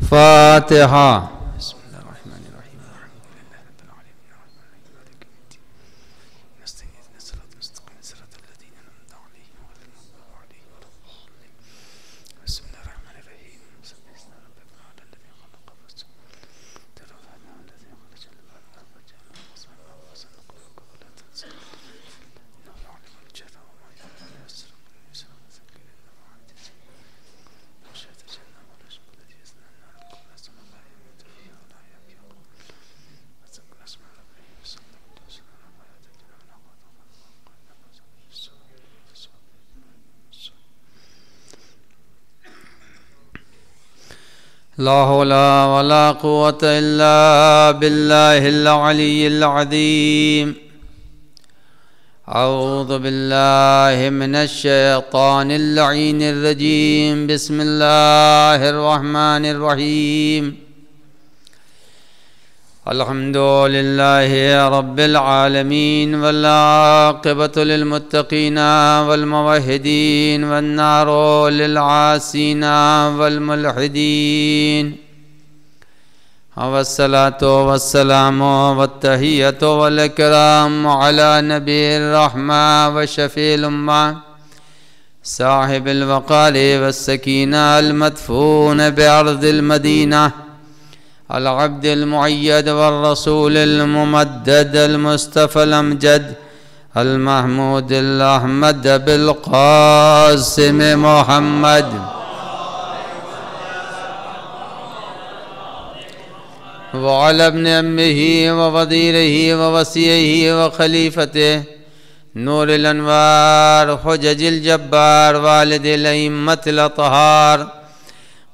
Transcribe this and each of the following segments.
فاتحہ. لا حول ولا قوة إلا بالله العلي العظيم. أعوذ بالله من الشيطان اللعين الرجيم. بسم الله الرحمن الرحيم. الحمد لله رب العالمين والعاقبة للمتقين والموحدين والنار للعاصين والملحدين والصلاة والسلام والتحية والإكرام على نبي الرحمة وشفيع الأمة صاحب الوقار والسكينة المدفون بأرض المدينة العبد المؤيد والرسول الممدد المصطفى الأمجد المحمود الأحمد بالقاسم محمد وعلى ابن أمه ووزيره ووصيه وخليفته نور الأنوار حجج الجبار والد الأئمة الأطهار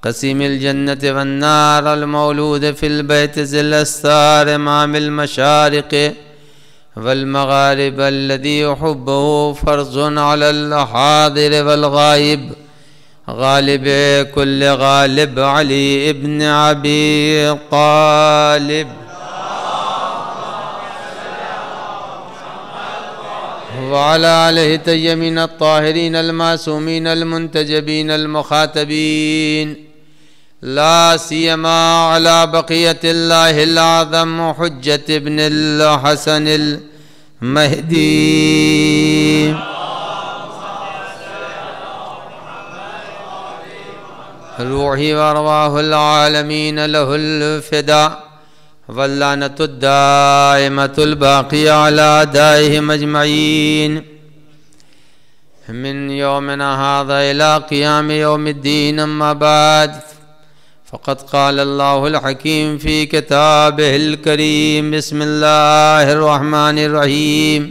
قسيم الجنة والنار المولود في البيت ذي الأستار إمام المشارق والمغارب الذي يحبه فرض على الحاضر والغائب غالب كل غالب علي ابن أبي طالب وعلى آله الطيبين الطاهرين المعصومين المنتجبين المخاطبين لا سيما على بقية الله الأعظم حجة ابن الحسن المهدي روحي وأرواح العالمين له الفداء واللعنة الدائمة الباقية على أعدائهم أجمعين من يومنا هذا إلى قيام يوم الدين. أما بعد فقد قال الله الحكيم في كتابه الكريم. بسم الله الرحمن الرحيم.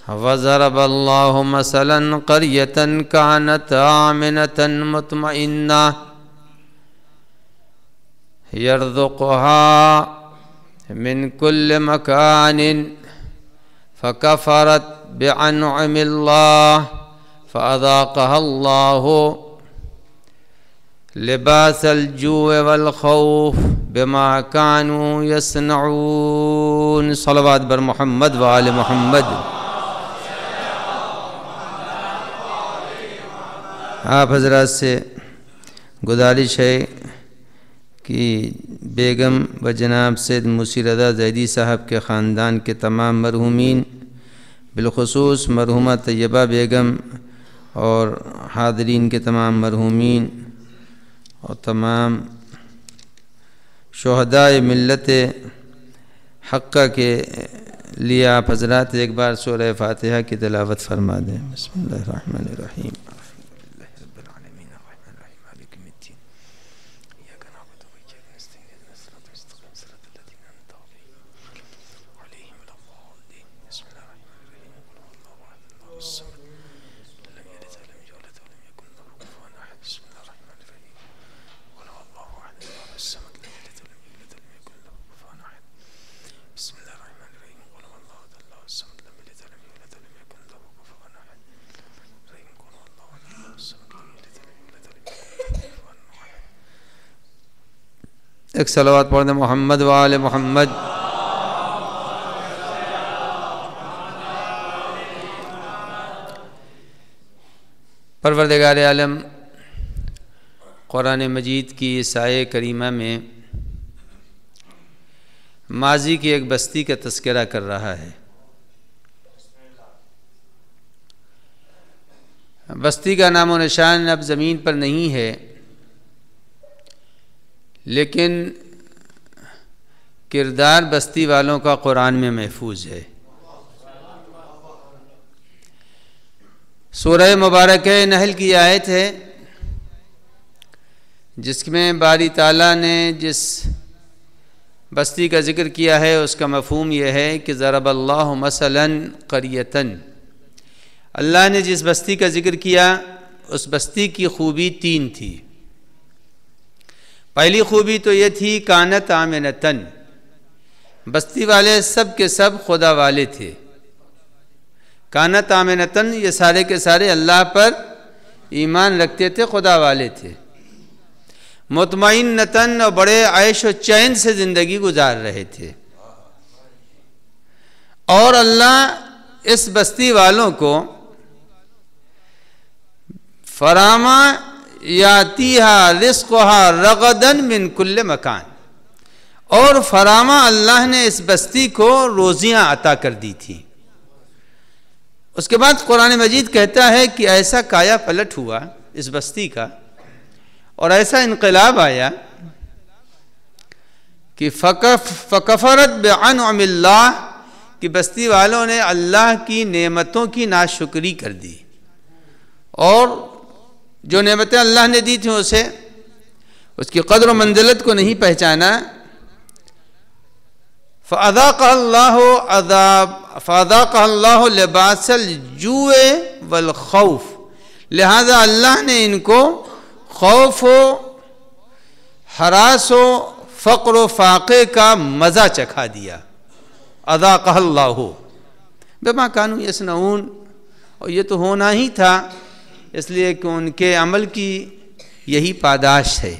وضرب الله مثلا قرية كانت آمنة مطمئنة يرزقها من كل مكان فكفرت بأنعم الله فأذاقها الله لباس الجوع والخوف بما كانوا يصنعون. صلوات بر محمد وآل محمد. آپ حضرات سے گزارش ہے کہ بیگم و جناب سید موسی رضا زیدی صاحب کے خاندان کے تمام مرحومین بالخصوص مرحومہ طیبہ بیگم اور حاضرین کے تمام مرحومین اور تمام شہدائے ملت حقہ کے لیے آپ حضرات ایک بار سورہ فاتحہ کی تلاوت فرما دیں. بسم اللہ الرحمن الرحیم. ایک صلوات پڑھ دیں محمد و آل محمد. پروردگار عالم قرآن مجید کی اس آیہ کریمہ میں ماضی کی ایک بستی کا تذکرہ کر رہا ہے۔ بستی کا نام و نشان اب زمین پر نہیں ہے، لیکن کردار بستی والوں کا قرآن میں محفوظ ہے۔ سورہ مبارکہ نحل کی آیت ہے جس میں باری تعالیٰ نے جس بستی کا ذکر کیا ہے اس کا مفہوم یہ ہے کہ ضرب اللہ مثلا قریۃ، اللہ نے جس بستی کا ذکر کیا اس بستی کی خوبی 3 تھی۔ پہلی خوبی تو یہ تھی کانت آمنتن، بستی والے سب کے سب خدا والے تھے۔ کانت آمنتن، یہ سارے کے سارے اللہ پر ایمان رکھتے تھے، خدا والے تھے۔ مطمئنتن، اور بڑے عیش و چین سے زندگی گزار رہے تھے۔ اور اللہ اس بستی والوں کو فراما یاتیہا رزقہا رغدن من کل مکان، اور فراما اللہ نے اس بستی کو روزیاں عطا کر دی تھی۔ اس کے بعد قرآن مجید کہتا ہے کہ ایسا کایا پلٹ ہوا اس بستی کا، اور ایسا انقلاب آیا کہ فکفرت بانعم اللہ، کہ بستی والوں نے اللہ کی نعمتوں کی ناشکری کر دی، اور جو نعمتیں اللہ نے دی تھیں اسے اس کی قدر و منزلت کو نہیں پہچانا۔ فَأَذَاقَهَا اللَّهُ لِبَاسَ الْجُوعِ وَالْخَوْفِ، لہذا اللہ نے ان کو خوف و ہراس و فقر و فاقے کا مزہ چکھا دیا۔ اذاقها اللہ بما كانوا يصنعون، اور یہ تو ہونا ہی تھا، اس لیے کہ ان کے عمل کی یہی پاداش ہے۔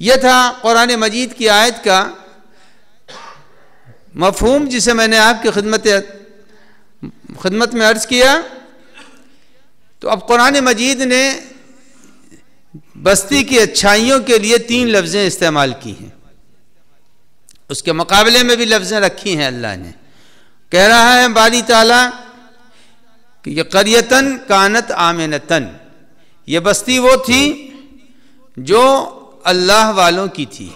یہ تھا قرآن مجید کی آیت کا مفہوم، جسے میں نے آپ کی خدمت میں عرض کیا۔ تو اب قرآن مجید نے بستی کی اچھائیوں کے لیے 3 لفظیں استعمال کی ہیں، اس کے مقابلے میں بھی لفظیں رکھی ہیں۔ اللہ نے کہہ رہا ہے باری تعالیٰ کہ یہ قریتن کانت آمنتن، یہ بستی وہ تھی جو اللہ والوں کی تھی،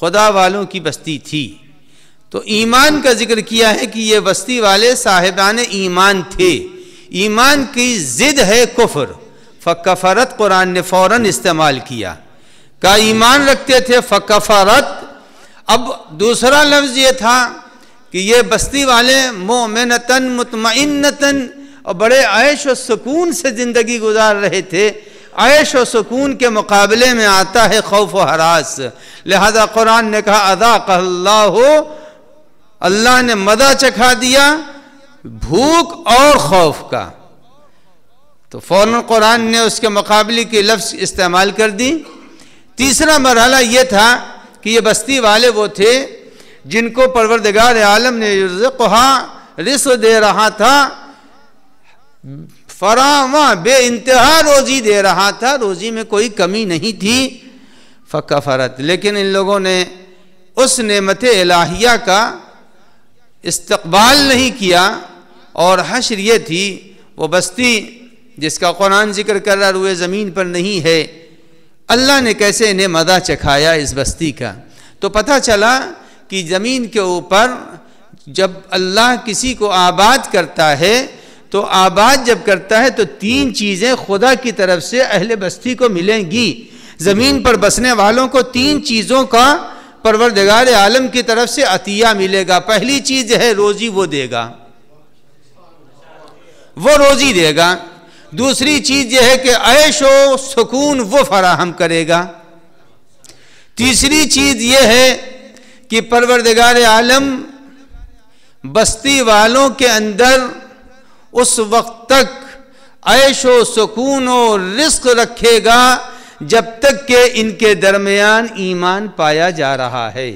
خدا والوں کی بستی تھی۔ تو ایمان کا ذکر کیا ہے کہ یہ بستی والے صاحبان ایمان تھے۔ ایمان کی ضد ہے کفر، فکفرت قرآن نے فوراً استعمال کیا، کا ایمان رکھتے تھے فکفرت۔ اب دوسرا لفظ یہ تھا کہ یہ بستی والے مومنتن مطمئنتن، اور بڑے عیش و سکون سے زندگی گزار رہے تھے۔ عیش و سکون کے مقابلے میں آتا ہے خوف و ہراس، لہذا قرآن نے کہا اذاقہ اللہ، اللہ نے مزہ چکھا دیا بھوک اور خوف کا۔ تو فوراً قرآن نے اس کے مقابلے کے لفظ استعمال کر دی۔ تیسرا مرحلہ یہ تھا کہ یہ بستی والے وہ تھے جن کو پروردگار عالم نے رزق دے رہا تھا، فراواں بے انتہا روزی دے رہا تھا، روزی میں کوئی کمی نہیں تھی۔ فکفرت، لیکن ان لوگوں نے اس نعمت الہیہ کا استقبال نہیں کیا، اور حشر یہ تھی وہ بستی جس کا قرآن ذکر کر رہا روئے زمین پر نہیں ہے۔ اللہ نے کیسے انہیں مزہ چکھایا اس بستی کا۔ تو پتہ چلا کہ زمین کے اوپر جب اللہ کسی کو آباد کرتا ہے تو آباد جب کرتا ہے تو 3 چیزیں خدا کی طرف سے اہل بستی کو ملیں گی۔ زمین پر بسنے والوں کو 3 چیزوں کا پروردگار عالم کی طرف سے عطیہ ملے گا۔ پہلی چیز ہے روزی، وہ دے گا، وہ روزی دے گا۔ دوسری چیز یہ ہے کہ عیش و سکون وہ فراہم کرے گا۔ تیسری چیز یہ ہے کہ پروردگار عالم بستی والوں کے اندر اس وقت تک عیش و سکون و رزق رکھے گا جب تک کہ ان کے درمیان ایمان پایا جا رہا ہے۔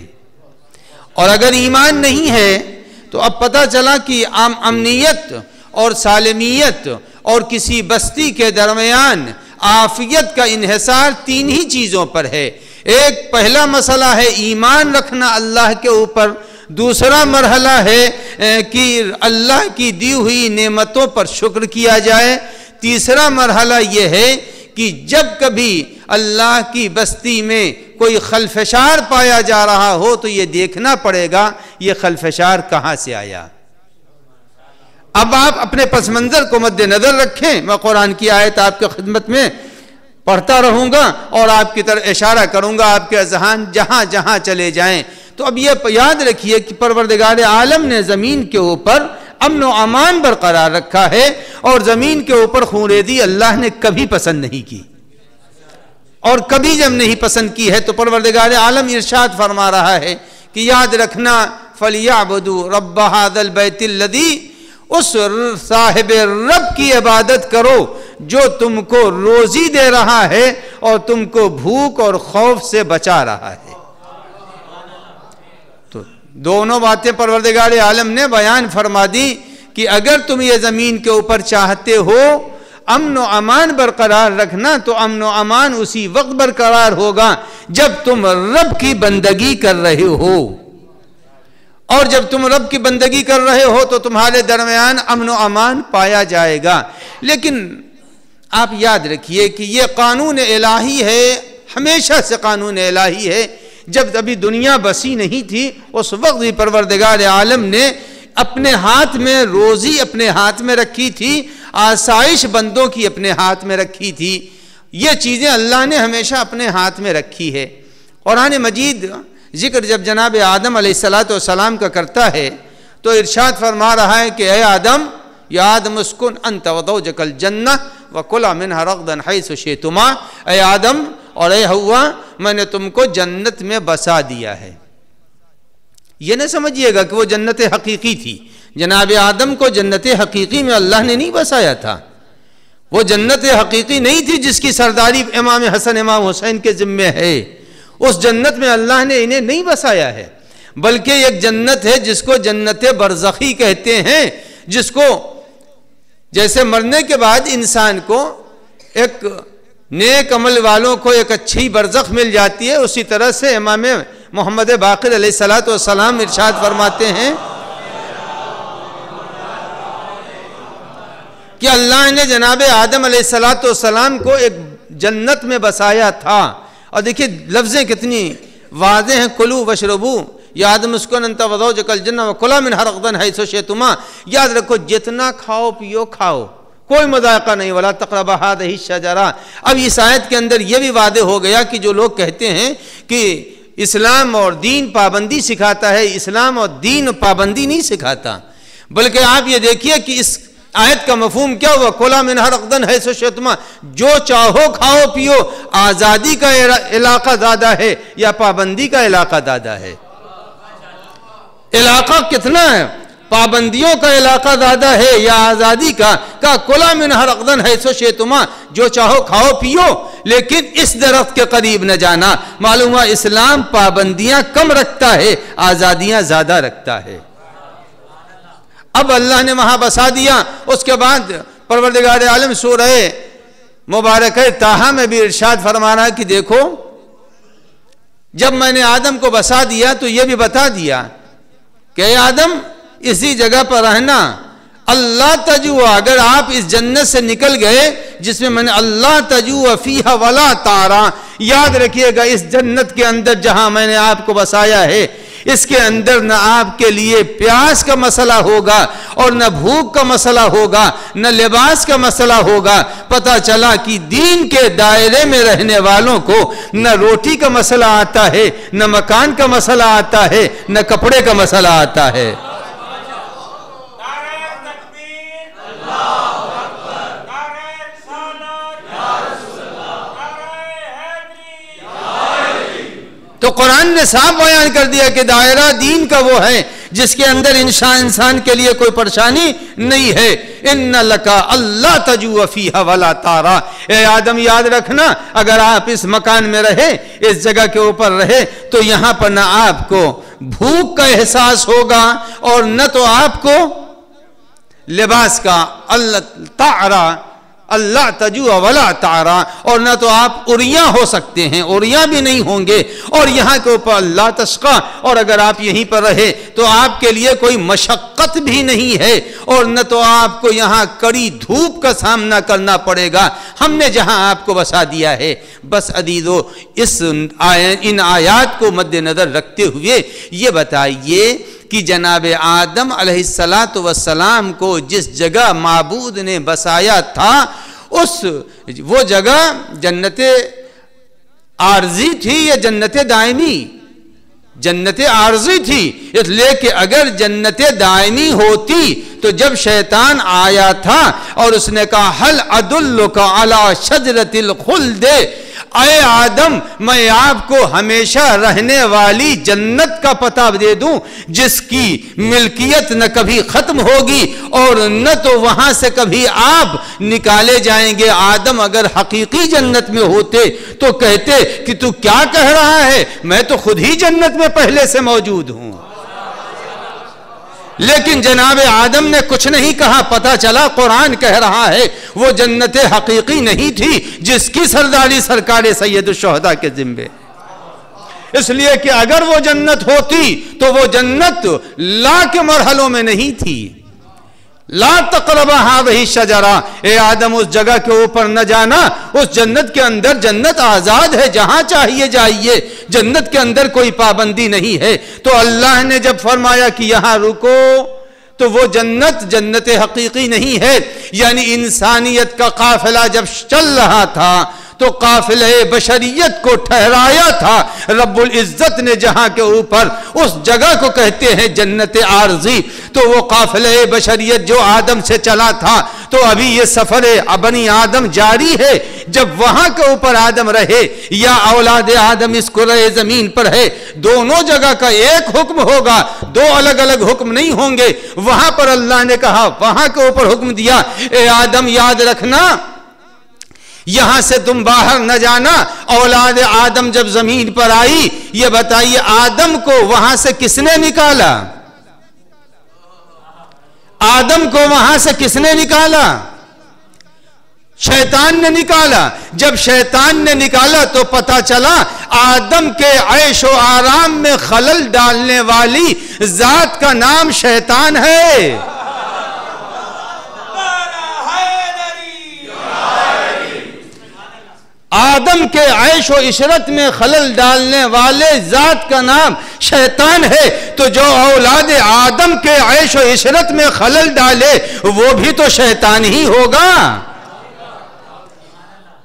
اور اگر ایمان نہیں ہے تو اب پتہ چلا کہ امنیت اور سالمیت اور کسی بستی کے درمیان عافیت کا انحصار تین ہی چیزوں پر ہے۔ ایک پہلا مسئلہ ہے ایمان رکھنا اللہ کے اوپر، دوسرا مرحلہ ہے کہ اللہ کی دی ہوئی نعمتوں پر شکر کیا جائے، تیسرا مرحلہ یہ ہے کہ جب کبھی اللہ کی بستی میں کوئی خلفشار پایا جا رہا ہو تو یہ دیکھنا پڑے گا یہ خلفشار کہاں سے آیا۔ اب آپ اپنے پس منظر کو مد نظر رکھیں، میں قرآن کی آیت آپ کی خدمت میں پڑھتا رہوں گا اور آپ کی طرف اشارہ کروں گا، آپ کے اذہان جہاں جہاں چلے جائیں۔ تو اب یہ یاد رکھیے کہ پروردگار عالم نے زمین کے اوپر امن و امان برقرار رکھا ہے، اور زمین کے اوپر خونریزی اللہ نے کبھی پسند نہیں کی، اور کبھی جب نہیں پسند کی ہے تو پروردگار عالم ارشاد فرما رہا ہے کہ یاد رکھنا فَلْيَعْبُدُوا رَبَّ هَذَا الْبَيْتِ الَّذِي، اس صاحب رب کی عبادت کرو جو تم کو روزی دے رہا ہے اور تم کو بھوک اور خوف سے بچا رہا ہے۔ تو دونوں باتیں پروردگار عالم نے بیان فرما دی کہ اگر تم یہ زمین کے اوپر چاہتے ہو امن و امان برقرار رکھنا تو امن و امان اسی وقت برقرار ہوگا جب تم رب کی بندگی کر رہے ہو، اور جب تم رب کی بندگی کر رہے ہو تو تمہارے درمیان امن و امان پایا جائے گا۔ لیکن آپ یاد رکھیے کہ یہ قانون الہی ہے، ہمیشہ سے قانون الہی ہے۔ جب ابھی دنیا بسی نہیں تھی اس وقت بھی پروردگار عالم نے اپنے ہاتھ میں روزی اپنے ہاتھ میں رکھی تھی، آسائش بندوں کی اپنے ہاتھ میں رکھی تھی۔ یہ چیزیں اللہ نے ہمیشہ اپنے ہاتھ میں رکھی ہے۔ قرآن مجید ذکر جب جناب آدم علیہ السلام کا کرتا ہے تو ارشاد فرما رہا ہے کہ اے آدم، یا آدم اسکن انت وزوجک الجنہ وکلا منہا رغدا حیث شئتما، اے آدم اور اے حوا میں نے تم کو جنت میں بسا دیا ہے۔ یہ نہ سمجھیے گا کہ وہ جنت حقیقی تھی، جناب آدم کو جنت حقیقی میں اللہ نے نہیں بسایا تھا، وہ جنت حقیقی نہیں تھی جس کی سرداری امام حسن امام حسین کے ذمے ہے، اس جنت میں اللہ نے انہیں نہیں بسایا ہے، بلکہ ایک جنت ہے جس کو جنت برزخی کہتے ہیں، جس کو جیسے مرنے کے بعد انسان کو ایک نیک عمل والوں کو ایک اچھی برزخ مل جاتی ہے، اسی طرح سے امام محمد باقر علیہ السلام ارشاد فرماتے ہیں کہ اللہ نے جناب آدم علیہ السلام کو ایک جنت میں بسایا تھا۔ اور دیکھیے لفظیں کتنی واضح ہیں، کلو وشربو یا آدم اسکن انت وزوجک الجنہ وکلا منہا رغدا حیث شئتما، یاد رکھو جتنا کھاؤ پیو کھاؤ، کوئی مذائقہ نہیں، ولا تقربا هذه الشجرہ۔ اب اس آیت کے اندر یہ بھی واضح ہو گیا کہ جو لوگ کہتے ہیں کہ اسلام اور دین پابندی سکھاتا ہے، اسلام اور دین پابندی نہیں سکھاتا، بلکہ آپ یہ دیکھیے کہ اس آیت کا مفہوم کیا ہوا، کلا منہا رغدا حیث شئتما، جو چاہو کھاؤ پیو، آزادی کا علاقہ زیادہ ہے یا پابندی کا علاقہ زیادہ ہے؟ علاقہ کتنا ہے، پابندیوں کا علاقہ زیادہ ہے یا آزادی کا؟ کلا منہا رغدا حیث شئتما، جو چاہو کھاؤ پیو لیکن اس درخت کے قریب نہ جانا۔ معلوم ہوا اسلام پابندیاں کم رکھتا ہے، آزادیاں زیادہ رکھتا ہے۔ اب اللہ نے وہاں بسا دیا، اس کے بعد پروردگار عالم سورہ مبارکہ طٰہٰ میں بھی ارشاد فرما رہا ہے کہ دیکھو جب میں نے آدم کو بسا دیا تو یہ بھی بتا دیا کہ اے آدم اسی جگہ پر رہنا، اللہ تجوع، اگر آپ اس جنت سے نکل گئے جس میں میں نے اللہ تجوع فیہا ولا تعرا، یاد رکھیے گا اس جنت کے اندر جہاں میں نے آپ کو بسایا ہے اس کے اندر نہ آپ کے لیے پیاس کا مسئلہ ہوگا اور نہ بھوک کا مسئلہ ہوگا، نہ لباس کا مسئلہ ہوگا۔ پتہ چلا کہ دین کے دائرے میں رہنے والوں کو نہ روٹی کا مسئلہ آتا ہے، نہ مکان کا مسئلہ آتا ہے، نہ کپڑے کا مسئلہ آتا ہے۔ تو قرآن نے صاف بیان کر دیا کہ دائرہ دین کا وہ ہے جس کے اندر انسان کے لیے کوئی پریشانی نہیں ہے۔ ان لکا اللہ تجوع فیہا ولا تعرا، اے آدم یاد رکھنا اگر آپ اس مکان میں رہے، اس جگہ کے اوپر رہے تو یہاں پر نہ آپ کو بھوک کا احساس ہوگا اور نہ تو آپ کو لباس کا۔ اللہ تعرا اللہ تجوع ولا تعرا، اور نہ تو آپ عریاں ہو سکتے ہیں، عریاں بھی نہیں ہوں گے، اور یہاں کے اوپر اللہ تشقا، اور اگر آپ یہیں پر رہے تو آپ کے لیے کوئی مشقت بھی نہیں ہے، اور نہ تو آپ کو یہاں کڑی دھوپ کا سامنا کرنا پڑے گا، ہم نے جہاں آپ کو بسا دیا ہے۔ بس عزیزو، ان آیات کو مد نظر رکھتے ہوئے یہ بتائیے کہ جناب آدم علیہ السلام کو جس جگہ معبود نے بسایا تھا، وہ جگہ جنت عارضی تھی یا جنت دائمی؟ جنت عارضی تھی، اس لیے کہ اگر جنت دائمی ہوتی تو جب شیطان آیا تھا اور اس نے کہا حل ادلک علی شجرۃ الخلد، اے آدم میں آپ کو ہمیشہ رہنے والی جنت کا پتہ دے دوں جس کی ملکیت نہ کبھی ختم ہوگی اور نہ تو وہاں سے کبھی آپ نکالے جائیں گے۔ آدم اگر حقیقی جنت میں ہوتے تو کہتے کہ تو کیا کہہ رہا ہے، میں تو خود ہی جنت میں پہلے سے موجود ہوں۔ لیکن جناب آدم نے کچھ نہیں کہا، پتہ چلا قرآن کہہ رہا ہے وہ جنت حقیقی نہیں تھی جس کی سرداری سرکار سید الشہداء کے ذمے، اس لیے کہ اگر وہ جنت ہوتی تو وہ جنت لا کے مرحلوں میں نہیں تھی۔ لا تقربا هذه الشجرہ، اے آدم اس جگہ کے اوپر نہ جانا، اس جنت کے اندر جنت آزاد ہے، جہاں چاہیے جائیے، جنت کے اندر کوئی پابندی نہیں ہے۔ تو اللہ نے جب فرمایا کہ یہاں رکو تو وہ جنت حقیقی نہیں ہے، یعنی انسانیت کا قافلہ جب چل رہا تھا تو قافلہ بشریت کو ٹھہرایا تھا رب العزت نے جہاں کے اوپر، اس جگہ کو کہتے ہیں جنت عارضی۔ تو وہ قافلہ بشریت جو آدم سے چلا تھا تو ابھی یہ سفر بنی آدم جاری ہے، جب وہاں کے اوپر آدم رہے یا اولاد آدم اس کرۂ زمین پر ہے، دونوں جگہ کا ایک حکم ہوگا، دو الگ الگ حکم نہیں ہوں گے۔ وہاں پر اللہ نے کہا، وہاں کے اوپر حکم دیا، اے آدم یاد رکھنا یہاں سے تم باہر نہ جانا۔ اولاد آدم جب زمین پر آئی، یہ بتائیے آدم کو وہاں سے کس نے نکالا؟ آدم کو وہاں سے کس نے نکالا؟ شیطان نے نکالا۔ جب شیطان نے نکالا تو پتہ چلا آدم کے عیش و آرام میں خلل ڈالنے والی ذات کا نام شیطان ہے۔ آدم کے عیش و عشرت میں خلل ڈالنے والے ذات کا نام شیطان ہے۔ تو جو اولاد آدم کے عیش و عشرت میں خلل ڈالے وہ بھی تو شیطان ہی ہوگا۔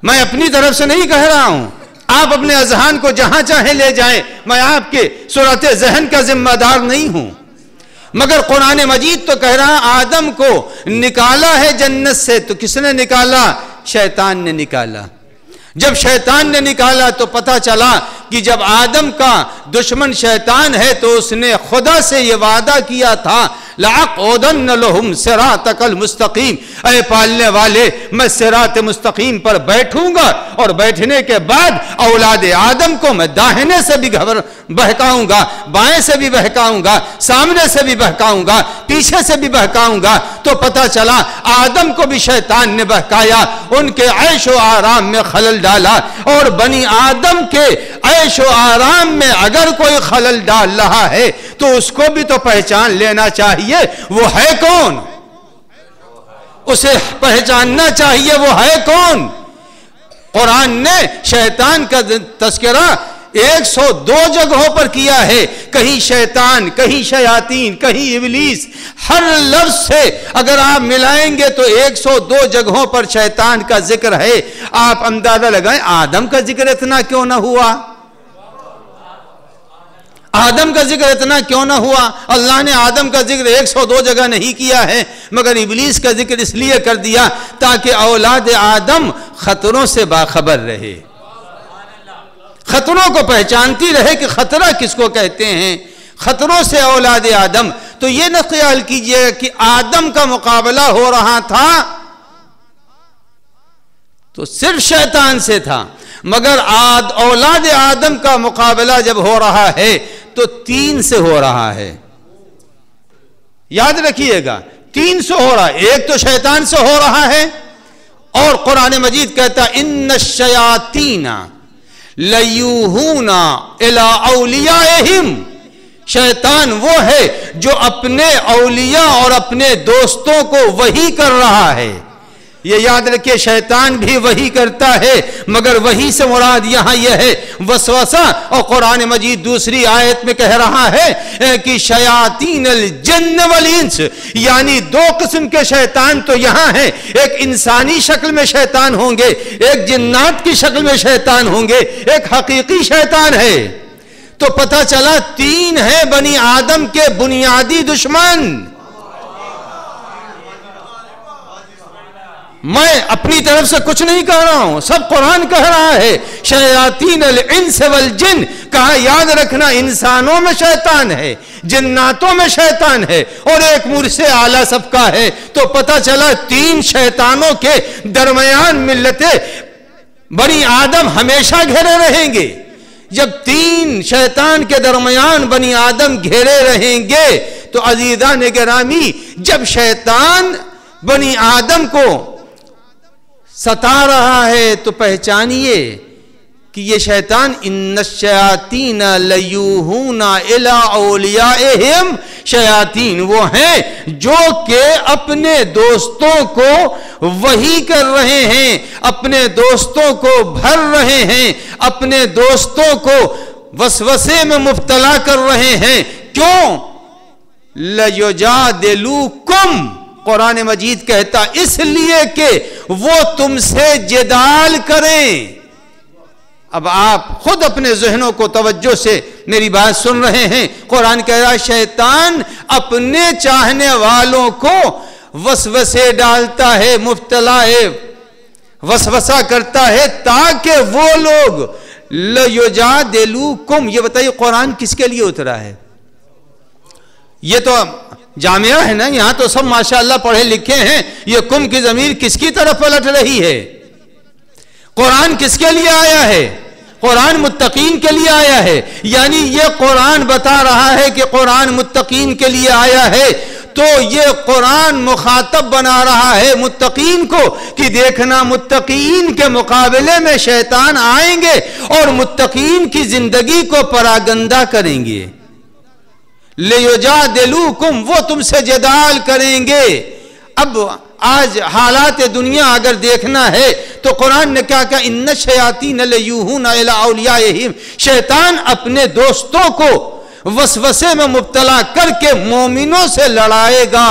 میں اپنی طرف سے نہیں کہہ رہا ہوں، آپ اپنے اذہان کو جہاں چاہیں لے جائیں، میں آپ کے صورت ذہن کا ذمہ دار نہیں ہوں، مگر قرآن مجید تو کہہ رہا آدم کو نکالا ہے جنت سے، تو کس نے نکالا؟ شیطان نے نکالا۔ جب شیطان نے نکالا تو پتہ چلا کہ جب آدم کا دشمن شیطان ہے تو اس نے خدا سے یہ وعدہ کیا تھا لَأَقْعُدَنَّ لَهُمْ صِرَاطَكَ الْمُسْتَقِيمِ، اے پالنے والے میں صراط مستقیم پر بیٹھوں گا، اور بیٹھنے کے بعد اولاد آدم کو میں داہنے سے بھی بہکاؤں گا، بائیں سے بھی بہکاؤں گا، سامنے سے بھی بہکاؤں گا، پیچھے سے بھی بہکاؤں گا۔ تو پتہ چلا آدم کو بھی شیطان نے بہکایا، ان کے عیش و آرام میں خلل ڈالا، اور بنی آدم کے عیش و آرام میں اگر کوئی خلل ڈال رہا ہے تو اس کو بھی تو پہچان لینا چاہیے وہ ہے کون، اسے پہچاننا چاہیے وہ ہے کون۔ قرآن نے شیطان کا تذکرہ 102 جگہوں پر کیا ہے، کہیں شیطان، کہیں شیاطین، کہیں ابلیس، ہر لفظ سے اگر آپ ملائیں گے تو 102 جگہوں پر شیطان کا ذکر ہے۔ آپ اندازہ لگائیں آدم کا ذکر اتنا کیوں نہ ہوا؟ آدم کا ذکر اتنا کیوں نہ ہوا؟ اللہ نے آدم کا ذکر 102 جگہ نہیں کیا ہے، مگر ابلیس کا ذکر اس لیے کر دیا تاکہ اولاد آدم خطروں سے باخبر رہے، خطروں کو پہچانتی رہے کہ خطرہ کس کو کہتے ہیں، خطروں سے اولاد آدم۔ تو یہ نہ خیال کیجئے کہ آدم کا مقابلہ ہو رہا تھا تو صرف شیطان سے تھا، مگر اولاد آدم کا مقابلہ جب ہو رہا ہے تو 3 سے ہو رہا ہے۔ یاد رکھیے گا 3 سے ہو رہا ہے، ایک تو شیطان سے ہو رہا ہے اور قرآن مجید کہتا ان الشیاطین لیوہون الی اولیائہم، شیطان وہ ہے جو اپنے اولیاء اور اپنے دوستوں کو وحی کر رہا ہے۔ یہ یاد رکھیں شیطان بھی وحی کرتا ہے، مگر وحی سے مراد یہاں یہ ہے وسوسہ۔ اور قرآن مجید دوسری آیت میں کہہ رہا ہے کہ شیاطین الجن والانس، یعنی دو قسم کے شیطان تو یہاں ہیں، ایک انسانی شکل میں شیطان ہوں گے، ایک جنات کی شکل میں شیطان ہوں گے، ایک حقیقی شیطان ہے۔ تو پتہ چلا تین ہیں بنی آدم کے بنیادی دشمن۔ میں اپنی طرف سے کچھ نہیں کہہ رہا ہوں، سب قرآن کہہ رہا ہے شیاطین الانس والجن، کہا یاد رکھنا انسانوں میں شیطان ہے، جناتوں میں شیطان ہے، اور ایک مجھ سے اعلیٰ سب کا ہے۔ تو پتہ چلا تین شیطانوں کے درمیان ملت بنی آدم ہمیشہ گھرے رہیں گے۔ جب تین شیطان کے درمیان بنی آدم گھیرے رہیں گے تو عزیزان گرامی، جب شیطان بنی آدم کو ستا رہا ہے تو پہچانیے کہ یہ شیطان ان الشیاطین لیوہون الی اولیائہم، شیاطین وہ ہیں جو کہ اپنے دوستوں کو وحی کر رہے ہیں، اپنے دوستوں کو بھر رہے ہیں، اپنے دوستوں کو وسوسے میں مبتلا کر رہے ہیں۔ کیوں؟ لیجادلوکم، قرآن مجید کہتا اس لیے کہ وہ تم سے جدال کریں۔ اب آپ خود اپنے ذہنوں کو توجہ سے میری بات سن رہے ہیں، قرآن کہہ رہا ہے شیطان اپنے چاہنے والوں کو وسوسے ڈالتا ہے، مبتلا ہے، وسوسہ کرتا ہے تاکہ وہ لوگ لیجادلوکم۔ یہ بتائیے قرآن کس کے لیے اترا ہے؟ یہ تو جامعہ ہے نا، یہاں تو سب ماشاءاللہ پڑھے لکھے ہیں، یہ کم کی ضمیر کس کی طرف پلٹ رہی ہے؟ قرآن کس کے لیے آیا ہے؟ قرآن متقین کے لیے آیا ہے، یعنی یہ قرآن بتا رہا ہے کہ قرآن متقین کے لیے آیا ہے، تو یہ قرآن مخاطب بنا رہا ہے متقین کو کہ دیکھنا متقین کے مقابلے میں شیطان آئیں گے اور متقین کی زندگی کو پراگندہ کریں گے۔ لیجادلوکم، وہ تم سے جدال کریں گے۔ اب آج حالات دنیا اگر دیکھنا ہے تو قرآن نے کیا کہا؟ ان الشیاطین لیوہون الی اولیائہم، شیطان اپنے دوستوں کو وسوسے میں مبتلا کر کے مومنوں سے لڑائے گا۔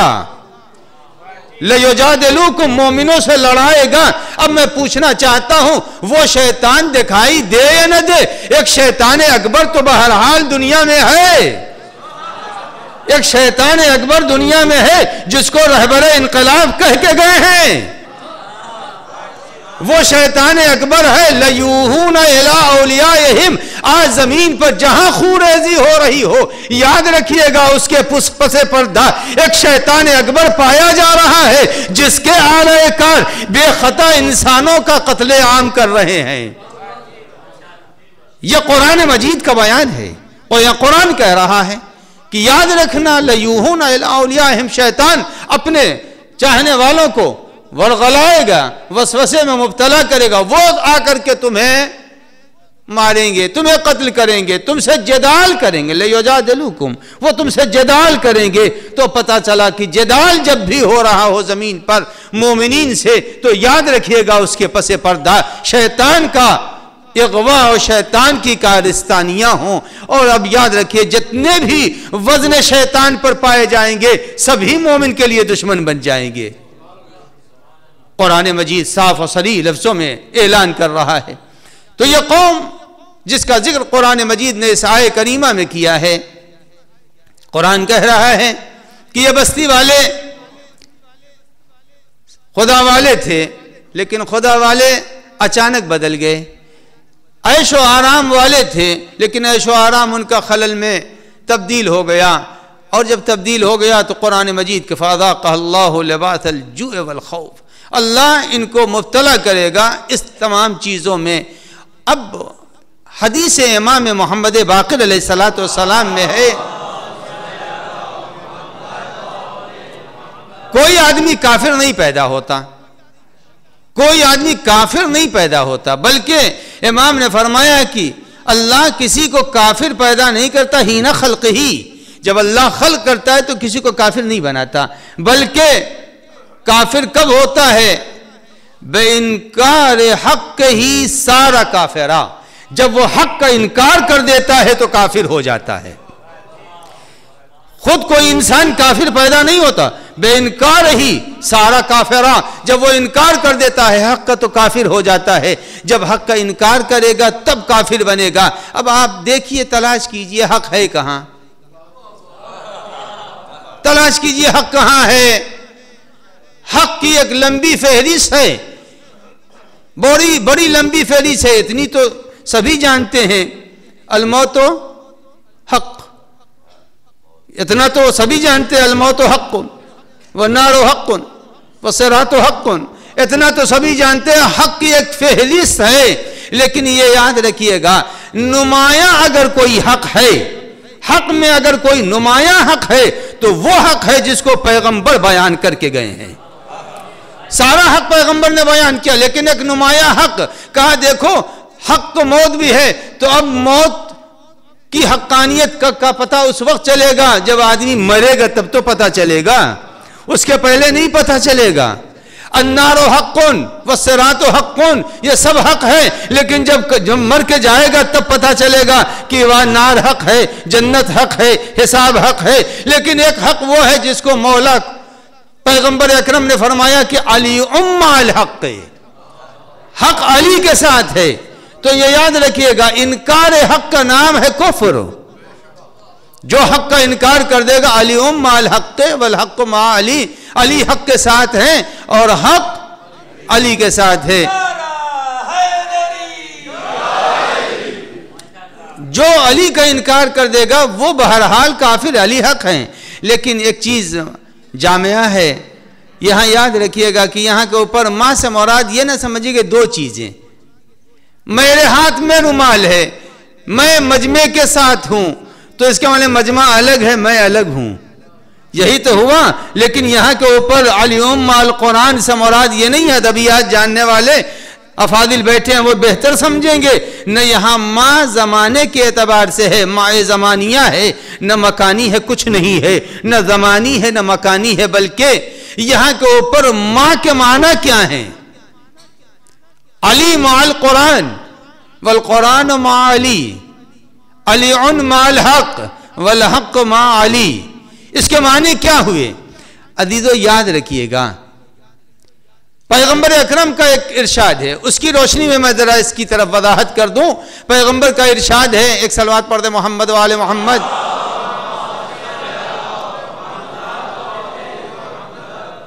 لیجادلوکم، مومنوں سے لڑائے گا۔ اب میں پوچھنا چاہتا ہوں وہ شیطان دکھائی دے یا نہ دے، ایک شیطان اکبر تو بہرحال دنیا میں ہے، ایک شیطان اکبر دنیا میں ہے جس کو رہبر انقلاب کہہ کے گئے ہیں۔ وہ شیطان اکبر ہے لیوہون الی اولیائہم۔ آج زمین پر جہاں خون ریزی ہو رہی ہو، یاد رکھیے گا اس کے پس پردہ ایک شیطان اکبر پایا جا رہا ہے جس کے اعلی کار بے خطا انسانوں کا قتل عام کر رہے ہیں۔ یہ قرآن مجید کا بیان ہے اور یہ قرآن کہہ رہا ہے کہ یاد رکھنا لیوہون الی اولیائہم، شیطان اپنے چاہنے والوں کو ورغلائے گا، وسوسے میں مبتلا کرے گا، وہ آ کر کے تمہیں ماریں گے، تمہیں قتل کریں گے، تم سے جدال کریں گے۔ لیجادلوکم، وہ تم سے جدال کریں گے۔ تو پتہ چلا کہ جدال جب بھی ہو رہا ہو زمین پر مومنین سے تو یاد رکھیے گا اس کے پس پردہ شیطان کا اغوا اور شیطان کی کارستانیاں ہوں۔ اور اب یاد رکھیے جتنے بھی وزن شیطان پر پائے جائیں گے سبھی مومن کے لیے دشمن بن جائیں گے۔ قرآن مجید صاف اور صریح لفظوں میں اعلان کر رہا ہے۔ تو یہ قوم جس کا ذکر قرآن مجید نے اس آیہ کریمہ میں کیا ہے، قرآن کہہ رہا ہے کہ یہ بستی والے خدا والے تھے، لیکن خدا والے اچانک بدل گئے۔ عیش و آرام والے تھے، لیکن عیش و آرام ان کا خلل میں تبدیل ہو گیا، اور جب تبدیل ہو گیا تو قرآن مجید کے فَأَذَاقَهَا اللَّهُ لِبَاسَ الْجُوعِ وَالْخَوْفِ، اللہ ان کو مبتلا کرے گا اس تمام چیزوں میں۔ اب حدیث امام محمد باقر علیہ السلام میں ہے کوئی آدمی کافر نہیں پیدا ہوتا، کوئی آدمی کافر نہیں پیدا ہوتا، بلکہ امام نے فرمایا کہ اللہ کسی کو کافر پیدا نہیں کرتا حین خلق ہی، جب اللہ خلق کرتا ہے تو کسی کو کافر نہیں بناتا، بلکہ کافر کب ہوتا ہے؟ بے انکار حق ہی سارا کافرہ، جب وہ حق کا انکار کر دیتا ہے تو کافر ہو جاتا ہے۔ خود کوئی انسان کافر پیدا نہیں ہوتا، بے انکار ہی سارا کافرہ، جب وہ انکار کر دیتا ہے حق کا تو کافر ہو جاتا ہے، جب حق کا انکار کرے گا تب کافر بنے گا۔ اب آپ دیکھیے، تلاش کیجئے حق ہے کہاں، تلاش کیجئے حق کہاں ہے۔ حق کی ایک لمبی فہرست ہے، بڑی لمبی فہرست ہے، اتنی تو سبھی جانتے ہیں، الموت حق، اتنا تو سبھی جانتے ہیں، الموت حق والنار حق والصراط حق، اتنا تو سبھی جانتے ہیں، حق کی ایک فہرست ہے۔ لیکن یہ یاد رکھیے گا، نمایاں اگر کوئی حق ہے، حق میں اگر کوئی نمایاں حق ہے تو وہ حق ہے جس کو پیغمبر بیان کر کے گئے ہیں۔ سارا حق پیغمبر نے بیان کیا، لیکن ایک نمایاں حق کہا دیکھو حق تو موت بھی ہے، تو اب موت کی حقانیت کا پتہ اس وقت چلے گا جب آدمی مرے گا، تب تو پتہ چلے گا، اس کے پہلے نہیں پتہ چلے گا۔ النار حق والصراط حق، یہ سب حق ہے، لیکن جب مر کے جائے گا تب پتہ چلے گا کہ وہ نار حق ہے، جنت حق ہے، حساب حق ہے۔ لیکن ایک حق وہ ہے جس کو مولا پیغمبر اکرم نے فرمایا کہ علی الحق، حق علی کے ساتھ ہے۔ تو یہ یاد رکھیے گا، انکار حق کا نام ہے کفر۔ جو حق کا انکار کر دے گا، علی الحق والحق مع علی، علی حق کے ساتھ ہیں اور حق علی کے ساتھ ہے۔ جو علی کا انکار کر دے گا وہ بہرحال کافر، علی حق ہیں۔ لیکن ایک چیز جامعہ ہے، یہاں یاد رکھیے گا کہ یہاں کے اوپر ماں سے مراد یہ نہ سمجھیے کہ دو چیزیں، میرے ہاتھ میں رومال ہے، میں مجمع کے ساتھ ہوں تو اس کے معنی مجمع الگ ہے، میں الگ ہوں، یہی تو ہوا۔ لیکن یہاں کے اوپر علیہم مع القرآن سے مراد یہ نہیں ہے، ادبیات جاننے والے افاضل بیٹھے ہیں وہ بہتر سمجھیں گے، نہ یہاں ماں زمانے کے اعتبار سے ہے، ماں زمانیہ ہے، نہ مکانی ہے، کچھ نہیں ہے، نہ زمانی ہے نہ مکانی ہے، بلکہ یہاں کے اوپر ماں کے معنی کیا ہیں؟ علی مع القرآن والقرآن مع علی، علی مع الحق والحق مع علی، اس کے معنی کیا ہوئے؟ عزیزو یاد رکھیے گا، پیغمبر اکرم کا ایک ارشاد ہے، اس کی روشنی میں ذرا اس کی طرف وضاحت کر دوں۔ پیغمبر کا ارشاد ہے، ایک صلوات پڑھ دے محمد و آل محمد۔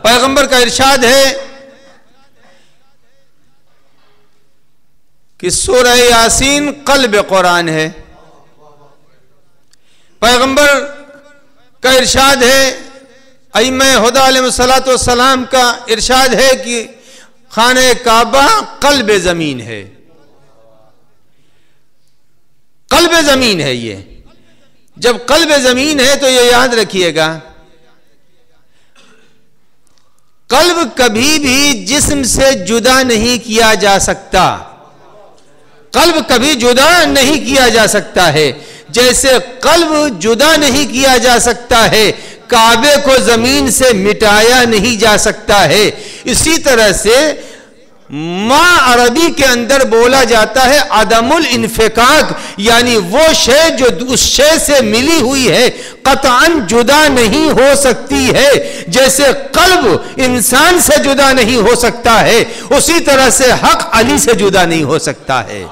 پیغمبر کا ارشاد ہے کہ سورہ یاسین قلب قرآن ہے۔ پیغمبر کا ارشاد ہے، ائمہ ہدی علیہ السلام کا ارشاد ہے کہ خانہ کعبہ قلب زمین ہے، قلب زمین ہے۔ یہ جب قلب زمین ہے تو یہ یاد رکھیے گا، قلب کبھی بھی جسم سے جدا نہیں کیا جا سکتا، قلب کبھی جدا نہیں کیا جا سکتا ہے، جیسے قلب جدا نہیں کیا جا سکتا ہے، کعبے کو زمین سے مٹایا نہیں جا سکتا ہے۔ اسی طرح سے ماں عربی کے اندر بولا جاتا ہے عدم الانفکاک، یعنی وہ شے جو اس شے سے ملی ہوئی ہے قطعاً جدا نہیں ہو سکتی ہے، جیسے قلب انسان سے جدا نہیں ہو سکتا ہے، اسی طرح سے حق علی سے جدا نہیں ہو سکتا ہے۔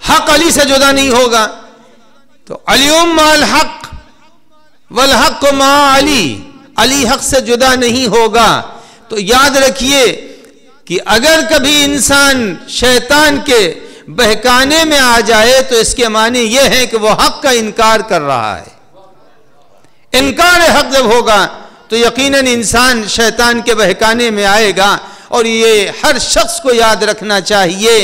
حق علی سے جدا نہیں ہوگا۔ تو علیہم مع الحق والحق مع علی، علی حق سے جدا نہیں ہوگا۔ تو یاد رکھیے کہ اگر کبھی انسان شیطان کے بہکانے میں آ جائے تو اس کے معنی یہ ہے کہ وہ حق کا انکار کر رہا ہے۔ انکار حق جب ہوگا تو یقیناً انسان شیطان کے بہکانے میں آئے گا، اور یہ ہر شخص کو یاد رکھنا چاہیے،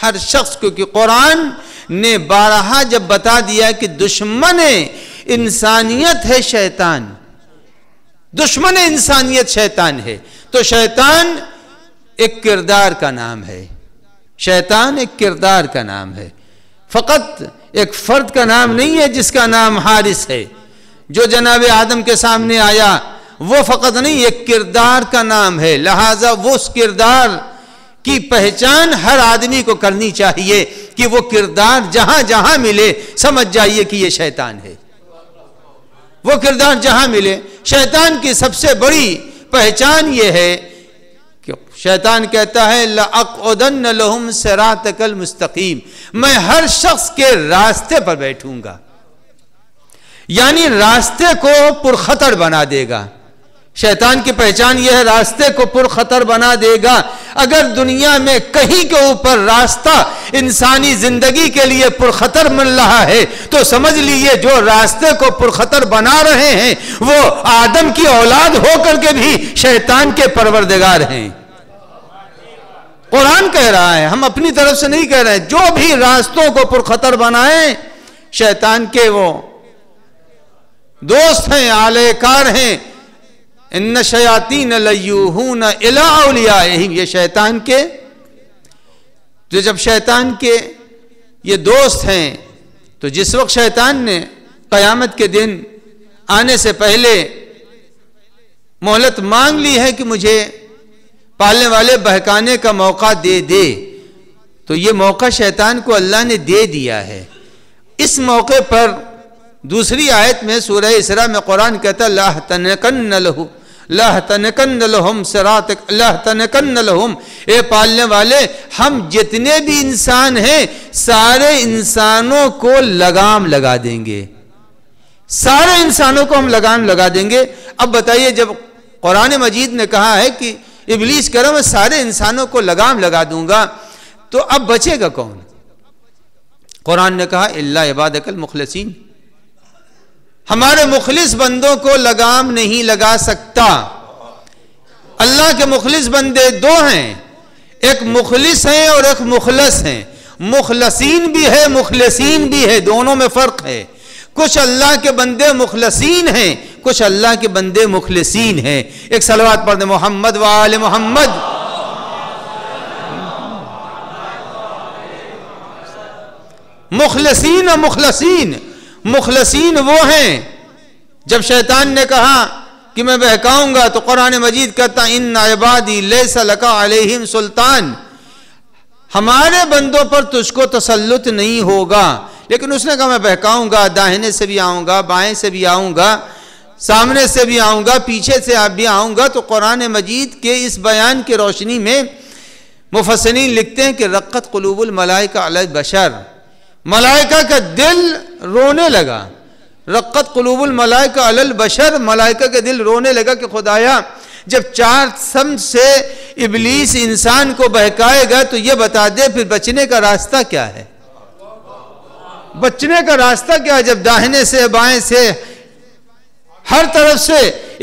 ہر شخص کو، کہ قرآن نے بارہا جب بتا دیا کہ دشمن انسانیت ہے شیطان، دشمن انسانیت شیطان ہے. تو شیطان ایک کردار کا نام ہے. شیطان ایک کردار کا نام ہے، فقط ایک فرد کا نام نہیں ہے جس کا نام حارث ہے. جو جناب آدم کے سامنے آیا وہ فقط نہیں، ایک کردار کا نام ہے. لہذا وہ اس کردار کی پہچان ہر آدمی کو کرنی چاہیے کہ وہ کردار جہاں جہاں ملے سمجھ جائیے کہ یہ شیطان ہے. وہ کردار جہاں ملے. شیطان کی سب سے بڑی پہچان یہ ہے کہ شیطان کہتا ہے لَأَقْعُدَنَّ لَهُمْ صِرَاطَكَ الْمُسْتَقِيمَ، میں ہر شخص کے راستے پر بیٹھوں گا، یعنی راستے کو پرخطر بنا دے گا. شیطان کی پہچان یہ ہے، راستے کو پرخطر بنا دے گا. اگر دنیا میں کہیں کے اوپر راستہ انسانی زندگی کے لیے پرخطر مل رہا ہے تو سمجھ لیجئے جو راستے کو پرخطر بنا رہے ہیں وہ آدم کی اولاد ہو کر کے بھی شیطان کے پروردگار ہیں. قرآن کہہ رہا ہے، ہم اپنی طرف سے نہیں کہہ رہے ہیں. جو بھی راستوں کو پرخطر بنائیں شیطان کے وہ دوست ہیں، آلے کار ہیں. ان شیاطین لیوہون الی اولیائہم، یہ شیطان کے تو جب شیطان کے یہ دوست ہیں تو جس وقت شیطان نے قیامت کے دن آنے سے پہلے مہلت مانگ لی ہے کہ مجھے پالنے والے بہکانے کا موقع دے دے، تو یہ موقع شیطان کو اللہ نے دے دیا ہے. اس موقع پر دوسری آیت میں سورہ اسراء میں قرآن کہتا ہے لَأَحْتَنِكَنَّ لَهُمْ صِرَاطَكَ لَأَحْتَنِكَنَّ لَهُمْ، اے پالنے والے ہم جتنے بھی انسان ہیں سارے انسانوں کو لگام لگا دیں گے. سارے انسانوں کو ہم لگام لگا دیں گے. اب بتائیے جب قرآن مجید نے کہا ہے کہ ابلیس کرو میں سارے انسانوں کو لگام لگا دوں گا تو اب بچے گا کون؟ قرآن نے کہا الا عبادک المخلصین، ہمارے مخلص بندوں کو لگام نہیں لگا سکتا. اللہ کے مخلص بندے دو ہیں، ایک مخلص ہیں اور ایک مخلص ہیں. مخلصین بھی ہے مخلصین بھی ہے، دونوں میں فرق ہے. کچھ اللہ کے بندے مخلصین ہیں، کچھ اللہ کے بندے مخلصین ہیں. ایک صلوات پڑھ دیں محمد و آل محمد. مخلصین و مخلصین، مخلصین وہ ہیں جب شیطان نے کہا کہ میں بہکاؤں گا تو قرآن مجید کہتا ان عبادی لیس لک علیہم سلطان، ہمارے بندوں پر تجھ کو تسلط نہیں ہوگا. لیکن اس نے کہا میں بہکاؤں گا، داہنے سے بھی آؤں گا، بائیں سے بھی آؤں گا، سامنے سے بھی آؤں گا، پیچھے سے بھی آؤں گا. تو قرآن مجید کے اس بیان کی روشنی میں مفسرین لکھتے ہیں کہ رقت قلوب الملائکہ علی البشر، ملائکہ کا دل رونے لگا. رقت قلوب الملائکہ علی البشر، ملائکہ کا دل رونے لگا کہ خدایا جب چار سمت سے ابلیس انسان کو بہکائے گا تو یہ بتا دے پھر بچنے کا راستہ کیا ہے. بچنے کا راستہ کیا ہے؟ جب داہنے سے بائیں سے ہر طرف سے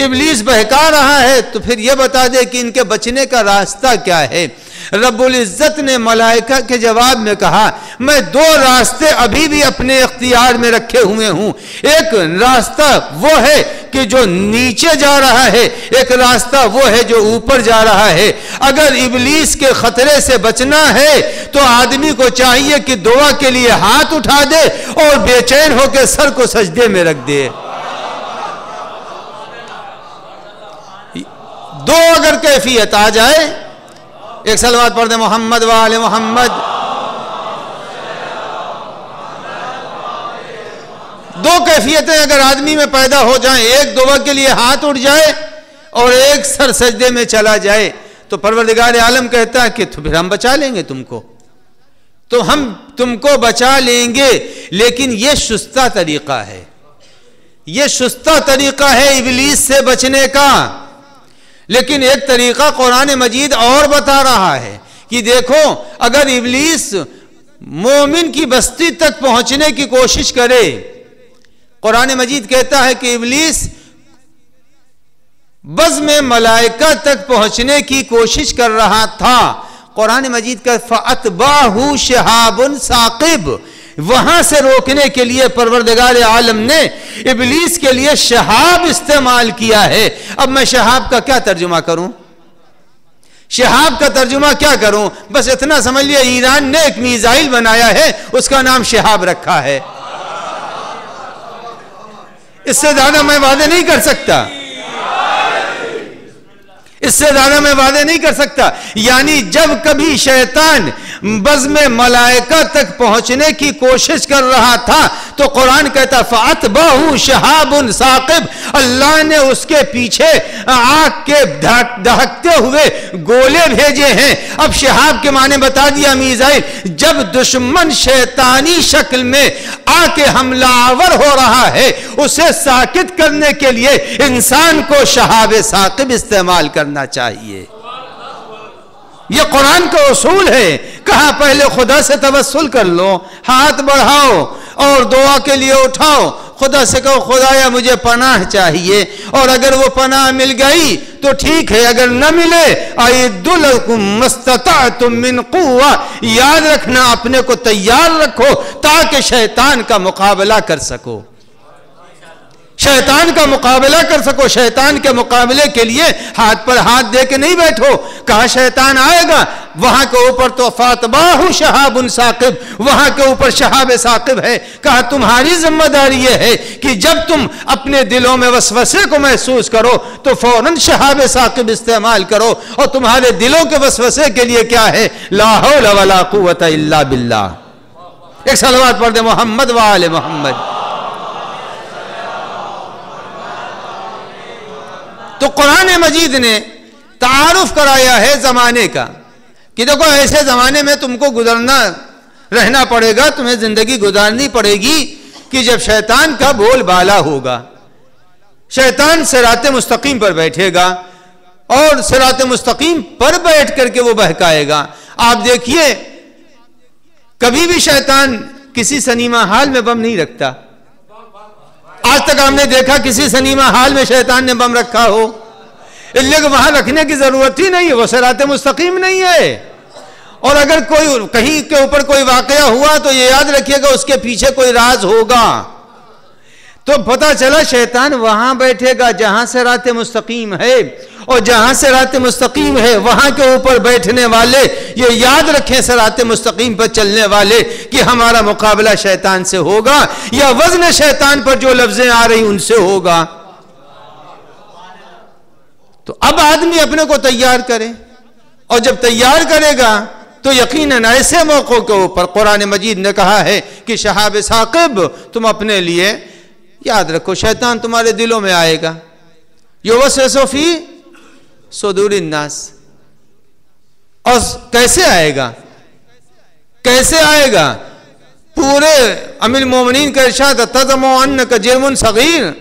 ابلیس بہکا رہا ہے تو پھر یہ بتا دے کہ ان کے بچنے کا راستہ کیا ہے. رب العزت نے ملائکہ کے جواب میں کہا میں دو راستے ابھی بھی اپنے اختیار میں رکھے ہوئے ہوں. ایک راستہ وہ ہے کہ جو نیچے جا رہا ہے، ایک راستہ وہ ہے جو اوپر جا رہا ہے. اگر ابلیس کے خطرے سے بچنا ہے تو آدمی کو چاہیے کہ دعا کے لیے ہاتھ اٹھا دے اور بے چین ہو کے سر کو سجدے میں رکھ دے. دو اگر کیفیت آ جائے، ایک صلوات پڑھ دیں محمد و آل محمد. دو کیفیتیں اگر آدمی میں پیدا ہو جائیں، ایک دعا کے لیے ہاتھ اٹھ جائے اور ایک سر سجدے میں چلا جائے، تو پروردگار عالم کہتا ہے کہ پھر ہم بچا لیں گے تم کو، تو ہم تم کو بچا لیں گے. لیکن یہ شستہ طریقہ ہے، یہ شستہ طریقہ ہے ابلیس سے بچنے کا. لیکن ایک طریقہ قرآن مجید اور بتا رہا ہے کہ دیکھو اگر ابلیس مومن کی بستی تک پہنچنے کی کوشش کرے، قرآن مجید کہتا ہے کہ ابلیس بزم ملائکہ تک پہنچنے کی کوشش کر رہا تھا. قرآن مجید کا فَأَتْبَعَهُ شِهَابٌ ثَاقِبٌ، وہاں سے روکنے کے لیے پروردگار عالم نے ابلیس کے لیے شہاب استعمال کیا ہے۔ اب میں شہاب کا کیا ترجمہ کروں؟ شہاب کا ترجمہ کیا کروں؟ بس اتنا سمجھ لیا ایران نے ایک میزائل بنایا ہے، اس کا نام شہاب رکھا ہے۔ اس سے زیادہ میں وعدے نہیں کر سکتا، اس سے زیادہ میں وعدے نہیں کر سکتا۔ یعنی جب کبھی شیطان بزم ملائکہ تک پہنچنے کی کوشش کر رہا تھا تو قرآن کہتا فَأَتْبَعُهُ شَهَابٌ ثَاقِبٌ، اللہ نے اس کے پیچھے آگ کے دہکتے ہوئے گولے بھیجے ہیں۔ اب شہاب کے معنی بتا دیا میزائل۔ جب دشمن شیطانی شکل میں آ کے حملہ آور ہو رہا ہے، اسے ساکت کرنے کے لیے انسان کو شہاب ثاقب استعمال کرنا چاہیے۔ یہ قرآن کا اصول ہے۔ کہا پہلے خدا سے توسل کر لو، ہاتھ بڑھاؤ اور دعا کے لیے اٹھاؤ، خدا سے کہو خدایا مجھے پناہ چاہیے، اور اگر وہ پناہ مل گئی تو ٹھیک ہے، اگر نہ ملے اعدوا لکم ما استطعتم من قوہ، یاد رکھنا اپنے کو تیار رکھو تاکہ شیطان کا مقابلہ کر سکو، شیطان کا مقابلہ کر سکو۔ شیطان کے مقابلے کے لیے ہاتھ پر ہاتھ دے کے نہیں بیٹھو۔ کہا شیطان آئے گا، وہاں کے اوپر تو فَأَتْبَعُهُ شَهَابٌ ثَاقِبٌ، وہاں کے اوپر شہاب ثاقب ہے۔ کہا تمہاری ذمہ داری یہ ہے کہ جب تم اپنے دلوں میں وسوسے کو محسوس کرو تو فوراً شہاب ثاقب استعمال کرو، اور تمہارے دلوں کے وسوسے کے لیے کیا ہے؟ لا حول ولا قوت الا باللہ۔ ایک صلوات پڑھ دے محمد و آل محمد۔ تو قرآن مجید نے تعارف کرایا ہے زمانے کا کہ دیکھو ایسے زمانے میں تم کو گزرنا رہنا پڑے گا، تمہیں زندگی گزارنی پڑے گی کہ جب شیطان کا بول بالا ہوگا، شیطان صراط مستقیم پر بیٹھے گا اور صراط مستقیم پر بیٹھ کر کے وہ بہکائے گا۔ آپ دیکھیے کبھی بھی شیطان کسی سنیما ہال میں بم نہیں رکھتا۔ آج تک ہم نے دیکھا کسی سنیما ہال میں شیطان نے بم رکھا ہو؟ اس لیے کہ وہاں رکھنے کی ضرورت ہی نہیں ہے، وہ صراط مستقیم نہیں ہے۔ اور اگر کوئی کہیں کے اوپر کوئی واقعہ ہوا تو یہ یاد رکھیے گا اس کے پیچھے کوئی راز ہوگا۔ تو پتہ چلا شیطان وہاں بیٹھے گا جہاں صراط مستقیم ہے، اور جہاں صراط مستقیم ہے وہاں کے اوپر بیٹھنے والے یہ یاد رکھیں صراط مستقیم پر چلنے والے کہ ہمارا مقابلہ شیطان سے ہوگا، یا وزن شیطان پر جو لفظیں آ رہی ان سے ہوگا۔ تو اب آدمی اپنے کو تیار کرے، اور جب تیار کرے گا تو یقیناً ایسے موقعوں کے اوپر قرآن مجید نے کہا ہے کہ شہاب ثاقب تم اپنے لیے یاد رکھو، شیطان تمہارے دلوں میں آئے گا، یوسوس فی صدور الناس۔ اور کیسے آئے گا؟ کیسے آئے گا؟ پورے ام المومنین کا ارشاد تزعم انک جرم صغیر،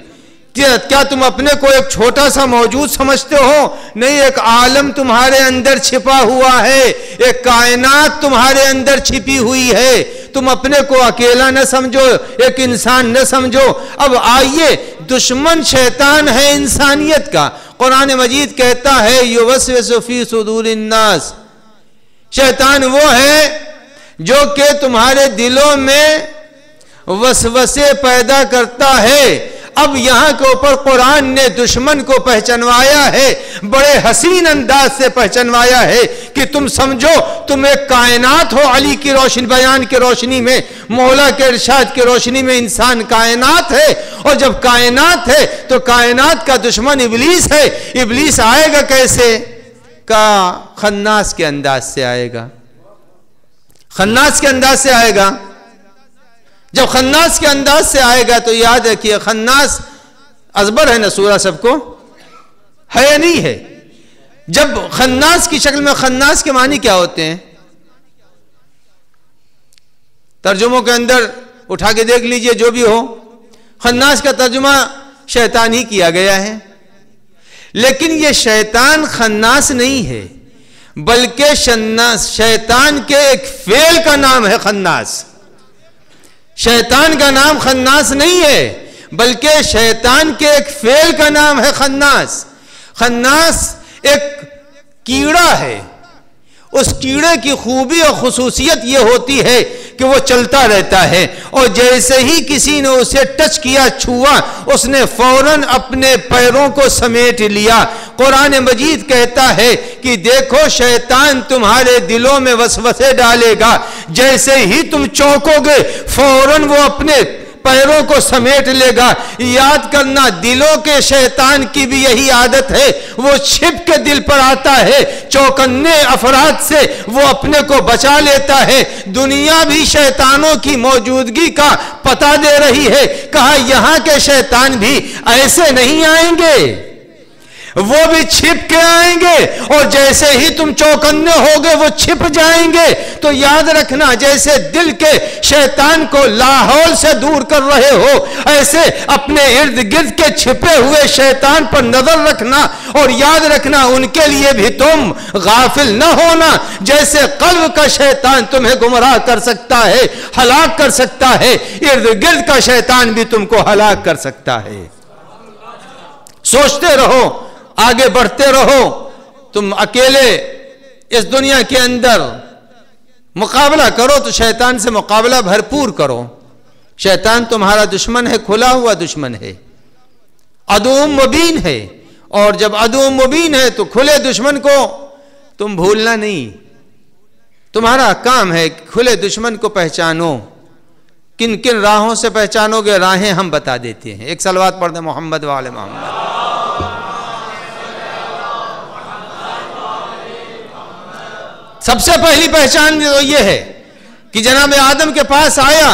کیا تم اپنے کو ایک چھوٹا سا موجود سمجھتے ہو؟ نہیں، ایک عالم تمہارے اندر چھپا ہوا ہے، ایک کائنات تمہارے اندر چھپی ہوئی ہے۔ تم اپنے کو اکیلا نہ سمجھو، ایک انسان نہ سمجھو۔ اب آئیے، دشمن شیطان ہے انسانیت کا۔ قرآن مجید کہتا ہے یوسوس فی صدور الناس، شیطان وہ ہے جو کہ تمہارے دلوں میں وسوسے پیدا کرتا ہے۔ اب یہاں کے اوپر قرآن نے دشمن کو پہچنوایا ہے، بڑے حسین انداز سے پہچنوایا ہے کہ تم سمجھو تم ایک کائنات ہو، علی کی روشن بیان کی روشنی میں، مولا کے ارشاد کی روشنی میں انسان کائنات ہے، اور جب کائنات ہے تو کائنات کا دشمن ابلیس ہے۔ ابلیس آئے گا کیسے؟ کا خناس کے انداز سے آئے گا، خناس کے انداز سے آئے گا۔ جب خناس کے انداز سے آئے گا تو یاد رکھیے خناس ازبر ہے نا سورہ سب کو، ہے یا نہیں ہے؟ جب خناس کی شکل میں، خناس کے معنی کیا ہوتے ہیں؟ ترجموں کے اندر اٹھا کے دیکھ لیجئے جو بھی ہو، خناس کا ترجمہ شیطان ہی کیا گیا ہے، لیکن یہ شیطان خناس نہیں ہے، بلکہ شیطان کے ایک فعل کا نام ہے خناس۔ شیطان کا نام خناس نہیں ہے، بلکہ شیطان کے ایک فعل کا نام ہے خناس۔ خناس ایک کیڑا ہے، اس کیڑے کی خوبی اور خصوصیت یہ ہوتی ہے کہ وہ چلتا رہتا ہے، اور جیسے ہی کسی نے اسے ٹچ کیا، چھوا، اس نے فوراً اپنے پیروں کو سمیٹ لیا۔ قرآن مجید کہتا ہے کہ دیکھو شیطان تمہارے دلوں میں وسوسے ڈالے گا، جیسے ہی تم چونکو گے فوراً وہ اپنے پیروں کو سمیٹ لے گا۔ یاد کرنا دلوں کے شیطان کی بھی یہی عادت ہے، وہ چھپ کے دل پر آتا ہے، چوکنے افراد سے وہ اپنے کو بچا لیتا ہے۔ دنیا بھی شیطانوں کی موجودگی کا پتہ دے رہی ہے، کہا یہاں کے شیطان بھی ایسے نہیں آئیں گے، وہ بھی چھپ کے آئیں گے، اور جیسے ہی تم چوکنے ہوگے وہ چھپ جائیں گے۔ تو یاد رکھنا جیسے دل کے شیطان کو لاحول سے دور کر رہے ہو، ایسے اپنے ارد گرد کے چھپے ہوئے شیطان پر نظر رکھنا، اور یاد رکھنا ان کے لیے بھی تم غافل نہ ہونا۔ جیسے قلب کا شیطان تمہیں گمراہ کر سکتا ہے، ہلاک کر سکتا ہے، ارد گرد کا شیطان بھی تم کو ہلاک کر سکتا ہے۔ سوچتے رہو، آگے بڑھتے رہو۔ تم اکیلے اس دنیا کے اندر مقابلہ کرو تو شیطان سے مقابلہ بھرپور کرو۔ شیطان تمہارا دشمن ہے، کھلا ہوا دشمن ہے، عدو مبین ہے، اور جب عدو مبین ہے تو کھلے دشمن کو تم بھولنا نہیں۔ تمہارا کام ہے کھلے دشمن کو پہچانو۔ کن کن راہوں سے پہچانو گے؟ راہیں ہم بتا دیتے ہیں۔ ایک صلوات پڑھ دیں محمد وآل محمد۔ سب سے پہلی پہچان یہ ہے کہ جناب آدم کے پاس آیا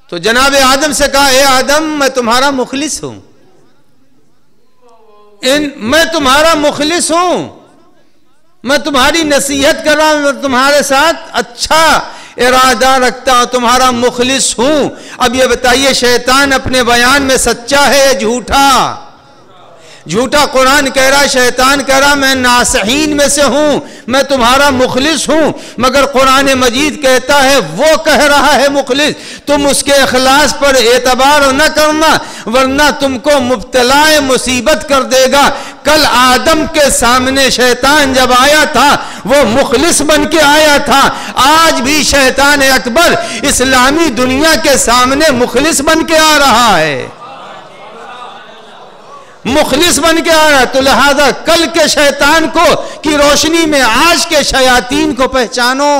تو جناب آدم سے کہا اے آدم میں تمہارا مخلص ہوں، میں تمہارا مخلص ہوں، میں تمہاری نصیحت کر رہا ہوں، میں تمہارے ساتھ اچھا ارادہ رکھتا ہوں، تمہارا مخلص ہوں۔ اب یہ بتائیے شیطان اپنے بیان میں سچا ہے یا جھوٹا؟ جھوٹا قرآن کہہ رہا، شیطان کہہ رہا میں ناصحین میں سے ہوں، میں تمہارا مخلص ہوں، مگر قرآن مجید کہتا ہے وہ کہہ رہا ہے مخلص۔ تم اس کے اخلاص پر اعتبار نہ کرنا ورنہ تم کو مبتلا مصیبت کر دے گا۔ کل آدم کے سامنے شیطان جب آیا تھا وہ مخلص بن کے آیا تھا، آج بھی شیطان اکبر اسلامی دنیا کے سامنے مخلص بن کے آ رہا ہے، مخلص بن کے آ رہا ہے۔ تو لہذا کل کے شیطان کو کی روشنی میں آج کے شیاطین کو پہچانو،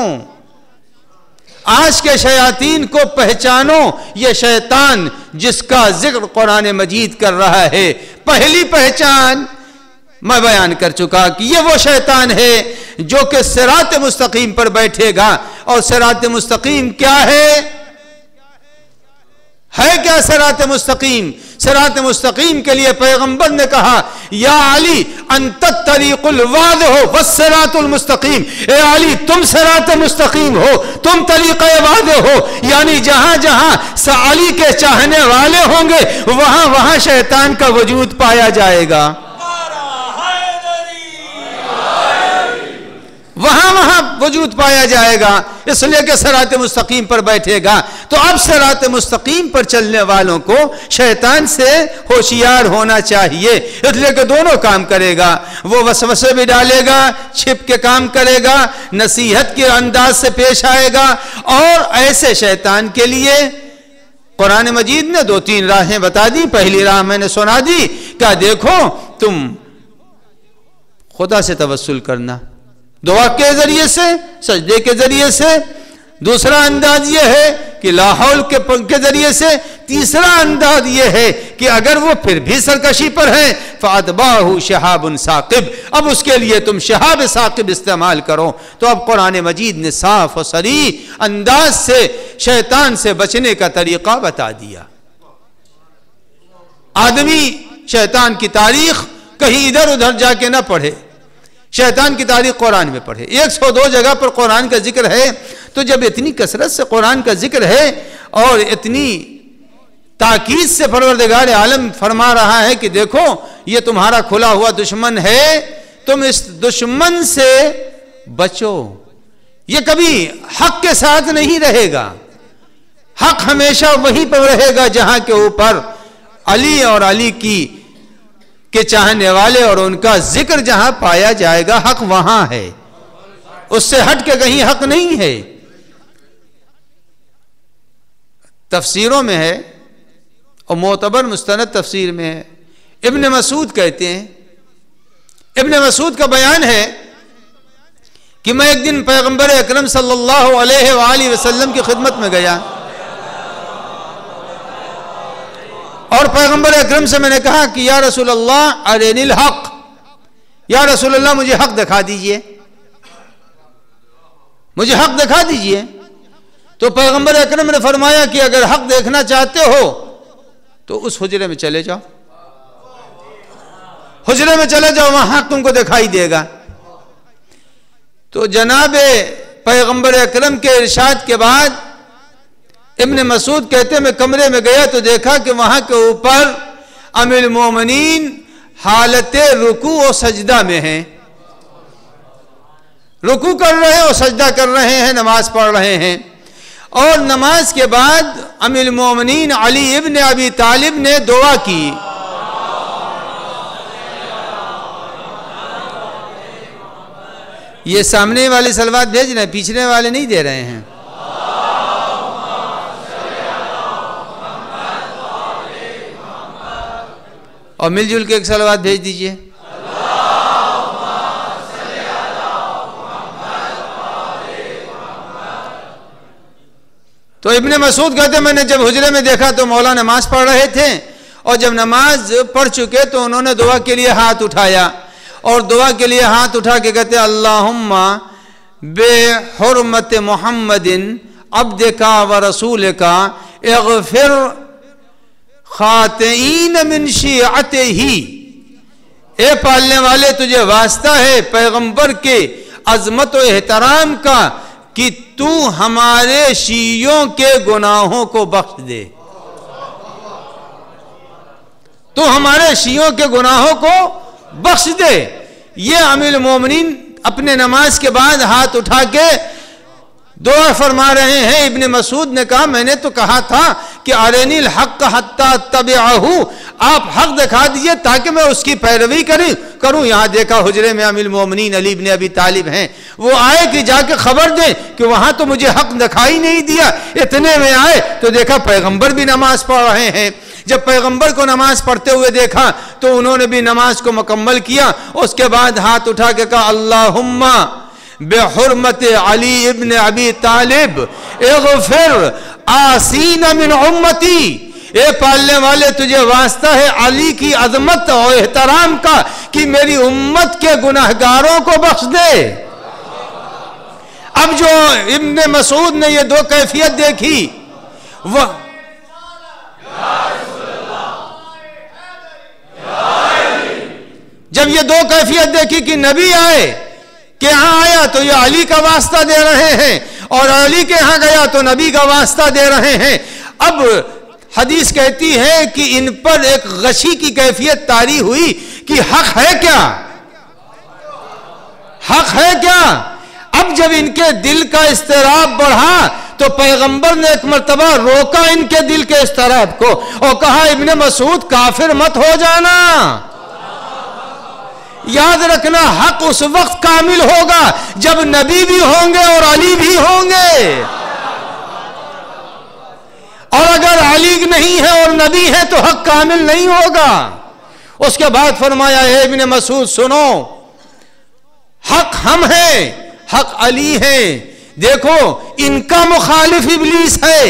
آج کے شیاطین کو پہچانو۔ یہ شیطان جس کا ذکر قرآن مجید کر رہا ہے، پہلی پہچان میں بیان کر چکا کہ یہ وہ شیطان ہے جو کہ صراط مستقیم پر بیٹھے گا۔ اور صراط مستقیم کیا ہے کیا صراط مستقیم؟ صراط مستقیم کے لیے پیغمبر نے کہا یا علی انت الطریق الواضح والصراط المستقیم، اے علی تم صراط مستقیم ہو، تم طریق واضح ہو، یعنی جہاں جہاں علی کے چاہنے والے ہوں گے وہاں وہاں شیطان کا وجود پایا جائے گا، وہاں وہاں وجود پایا جائے گا، اس لیے کہ صراط مستقیم پر بیٹھے گا۔ تو اب صراط مستقیم پر چلنے والوں کو شیطان سے ہوشیار ہونا چاہیے، اس لیے کہ دونوں کام کرے گا، وہ وسوسے بھی ڈالے گا، چھپ کے کام کرے گا، نصیحت کے انداز سے پیش آئے گا۔ اور ایسے شیطان کے لیے قرآن مجید نے 2-3 راہیں بتا دی۔ پہلی راہ میں نے سنا دی کہ دیکھو تم خدا سے توسل کرنا، دعا کے ذریعے سے، سجدے کے ذریعے سے۔ دوسرا انداز یہ ہے کہ لا حول کے ذریعے سے۔ تیسرا انداز یہ ہے کہ اگر وہ پھر بھی سرکشی پر ہیں فَأَتْبَعَهُ شِهَابٌ ثَاقِبٌ، اب اس کے لیے تم شہاب ثاقب استعمال کرو۔ تو اب قرآن مجید نے صاف و صریح انداز سے شیطان سے بچنے کا طریقہ بتا دیا۔ آدمی شیطان کی تاریخ کہیں ادھر ادھر جا کے نہ پڑھے، شیطان کی تاریخ قرآن میں پڑھے۔ 102 جگہ پر قرآن کا ذکر ہے، تو جب اتنی کثرت سے قرآن کا ذکر ہے اور اتنی تاکید سے پروردگار عالم فرما رہا ہے کہ دیکھو یہ تمہارا کھلا ہوا دشمن ہے، تم اس دشمن سے بچو، یہ کبھی حق کے ساتھ نہیں رہے گا، حق ہمیشہ وہیں پر رہے گا جہاں کے اوپر علی اور علی کے چاہنے والے اور ان کا ذکر جہاں پایا جائے گا، حق وہاں ہے، اس سے ہٹ کے کہیں حق نہیں ہے۔ تفسیروں میں ہے اور معتبر مستند تفسیر میں ہے. ابن مسعود کہتے ہیں، ابن مسعود کا بیان ہے کہ میں ایک دن پیغمبر اکرم صلی اللہ علیہ وآلہ وسلم کی خدمت میں گیا اور پیغمبر اکرم سے میں نے کہا کہ یا رسول اللہ ارینی الحق، یا رسول اللہ مجھے حق دکھا دیجئے، مجھے حق دکھا دیجئے. تو پیغمبر اکرم نے فرمایا کہ اگر حق دیکھنا چاہتے ہو تو اس حجرے میں چلے جاؤ، حجرے میں چلے جاؤ، وہاں حق تم کو دکھائی دے گا. تو جناب پیغمبر اکرم کے ارشاد کے بعد ابن مسعود کہتے ہیں میں کمرے میں گیا تو دیکھا کہ وہاں کے اوپر امیر المومنین حالت رکوع و سجدہ میں ہیں، رکوع کر رہے ہیں اور سجدہ کر رہے ہیں، نماز پڑھ رہے ہیں. اور نماز کے بعد امیر المومنین علی ابن ابی طالب نے دعا کی. یہ سامنے والے صلوات بھیج رہے ہیں، پیچھے والے نہیں دے رہے ہیں. اور مل جل کے ایک صلوات بھیج دیجئے. تو ابن مسعود کہتے ہیں میں نے جب حجرے میں دیکھا تو مولا نماز پڑھ رہے تھے اور جب نماز پڑھ چکے تو انہوں نے دعا کے لیے ہاتھ اٹھایا اور دعا کے لیے ہاتھ اٹھا کے کہتے ہیں اللہم بے حرمت محمد عبدکا و رسولکا اغفر خاطئین من شیعتہی. اے پالنے والے تجھے واسطہ ہے پیغمبر کے عظمت و احترام کا کہ تو ہمارے شیعوں کے گناہوں کو بخش دے، تو ہمارے شیعوں کے گناہوں کو بخش دے. یہ امیر المومنین اپنے نماز کے بعد ہاتھ اٹھا کے دعا فرما رہے ہیں. ابن مسعود نے کہا میں نے تو کہا تھا کہ ارینی الحق حتی اتبعہ، آپ حق دکھا دیجئے تاکہ میں اس کی پیروی کروں. یہاں دیکھا حجرے میں امیر المومنین علی ابن ابی طالب ہیں، وہ آئے کہ جا کے خبر دیں کہ وہاں تو مجھے حق دکھائی نہیں دیا. اتنے میں آئے تو دیکھا پیغمبر بھی نماز پڑھ رہے ہیں. جب پیغمبر کو نماز پڑھتے ہوئے دیکھا تو انہوں نے بھی نماز کو مکمل کیا. اس کے بعد ہاتھ اٹھا کے کہا اللہم بحرمت علی ابن ابی طالب اغفر آسین من امتی. اے پالنے والے تجھے واسطہ ہے علی کی عظمت اور احترام کا کہ میری امت کے گناہگاروں کو بخش دے. اب جو ابن مسعود نے یہ دو کیفیت دیکھی، وہ جب یہ دو کیفیت دیکھی کہ نبی آئے کہ یہاں آیا تو یہ علی کا واسطہ دے رہے ہیں اور علی کے ہاں گیا تو نبی کا واسطہ دے رہے ہیں. اب حدیث کہتی ہے کہ ان پر ایک غشی کی کیفیت طاری ہوئی کہ حق ہے کیا، حق ہے کیا. اب جب ان کے دل کا اضطراب بڑھا تو پیغمبر نے ایک مرتبہ روکا ان کے دل کے اضطراب کو اور کہا ابن مسعود کافر مت ہو جانا، یاد رکھنا حق اس وقت کامل ہوگا جب نبی بھی ہوں گے اور علی بھی ہوں گے، اور اگر علی نہیں ہے اور نبی ہے تو حق کامل نہیں ہوگا. اس کے بعد فرمایا اے ابن مسعود سنو، حق ہم ہیں، حق علی ہے. دیکھو ان کا مخالف ابلیس ہے،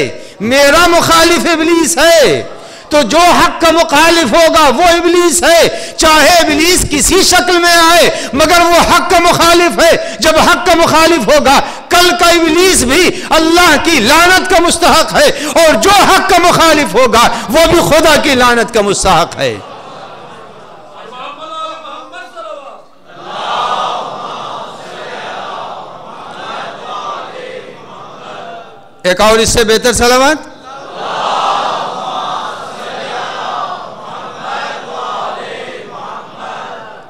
میرا مخالف ابلیس ہے، تو جو حق کا مخالف ہوگا وہ ابلیس ہے، چاہے ابلیس کسی شکل میں آئے مگر وہ حق کا مخالف ہے. جب حق کا مخالف ہوگا کل کا ابلیس بھی اللہ کی لعنت کا مستحق ہے، اور جو حق کا مخالف ہوگا وہ بھی خدا کی لعنت کا مستحق ہے. ایک اور اس سے بہتر صلوات.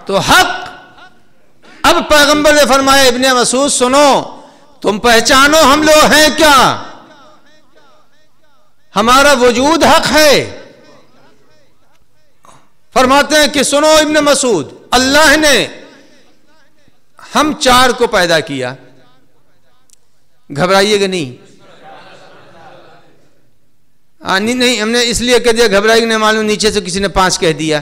تو حق، اب پیغمبر نے فرمایا ابن مسعود سنو، تم پہچانو ہم لوگ ہیں کیا، ہمارا وجود حق ہے. فرماتے ہیں کہ سنو ابن مسعود، اللہ نے ہم چار کو پیدا کیا، گھبرائیے گا نہیں، نہیں ہم نے اس لیے کہہ دیا گھبرائی نہیں معلوم نیچے سے کسی نے 5 کہہ دیا،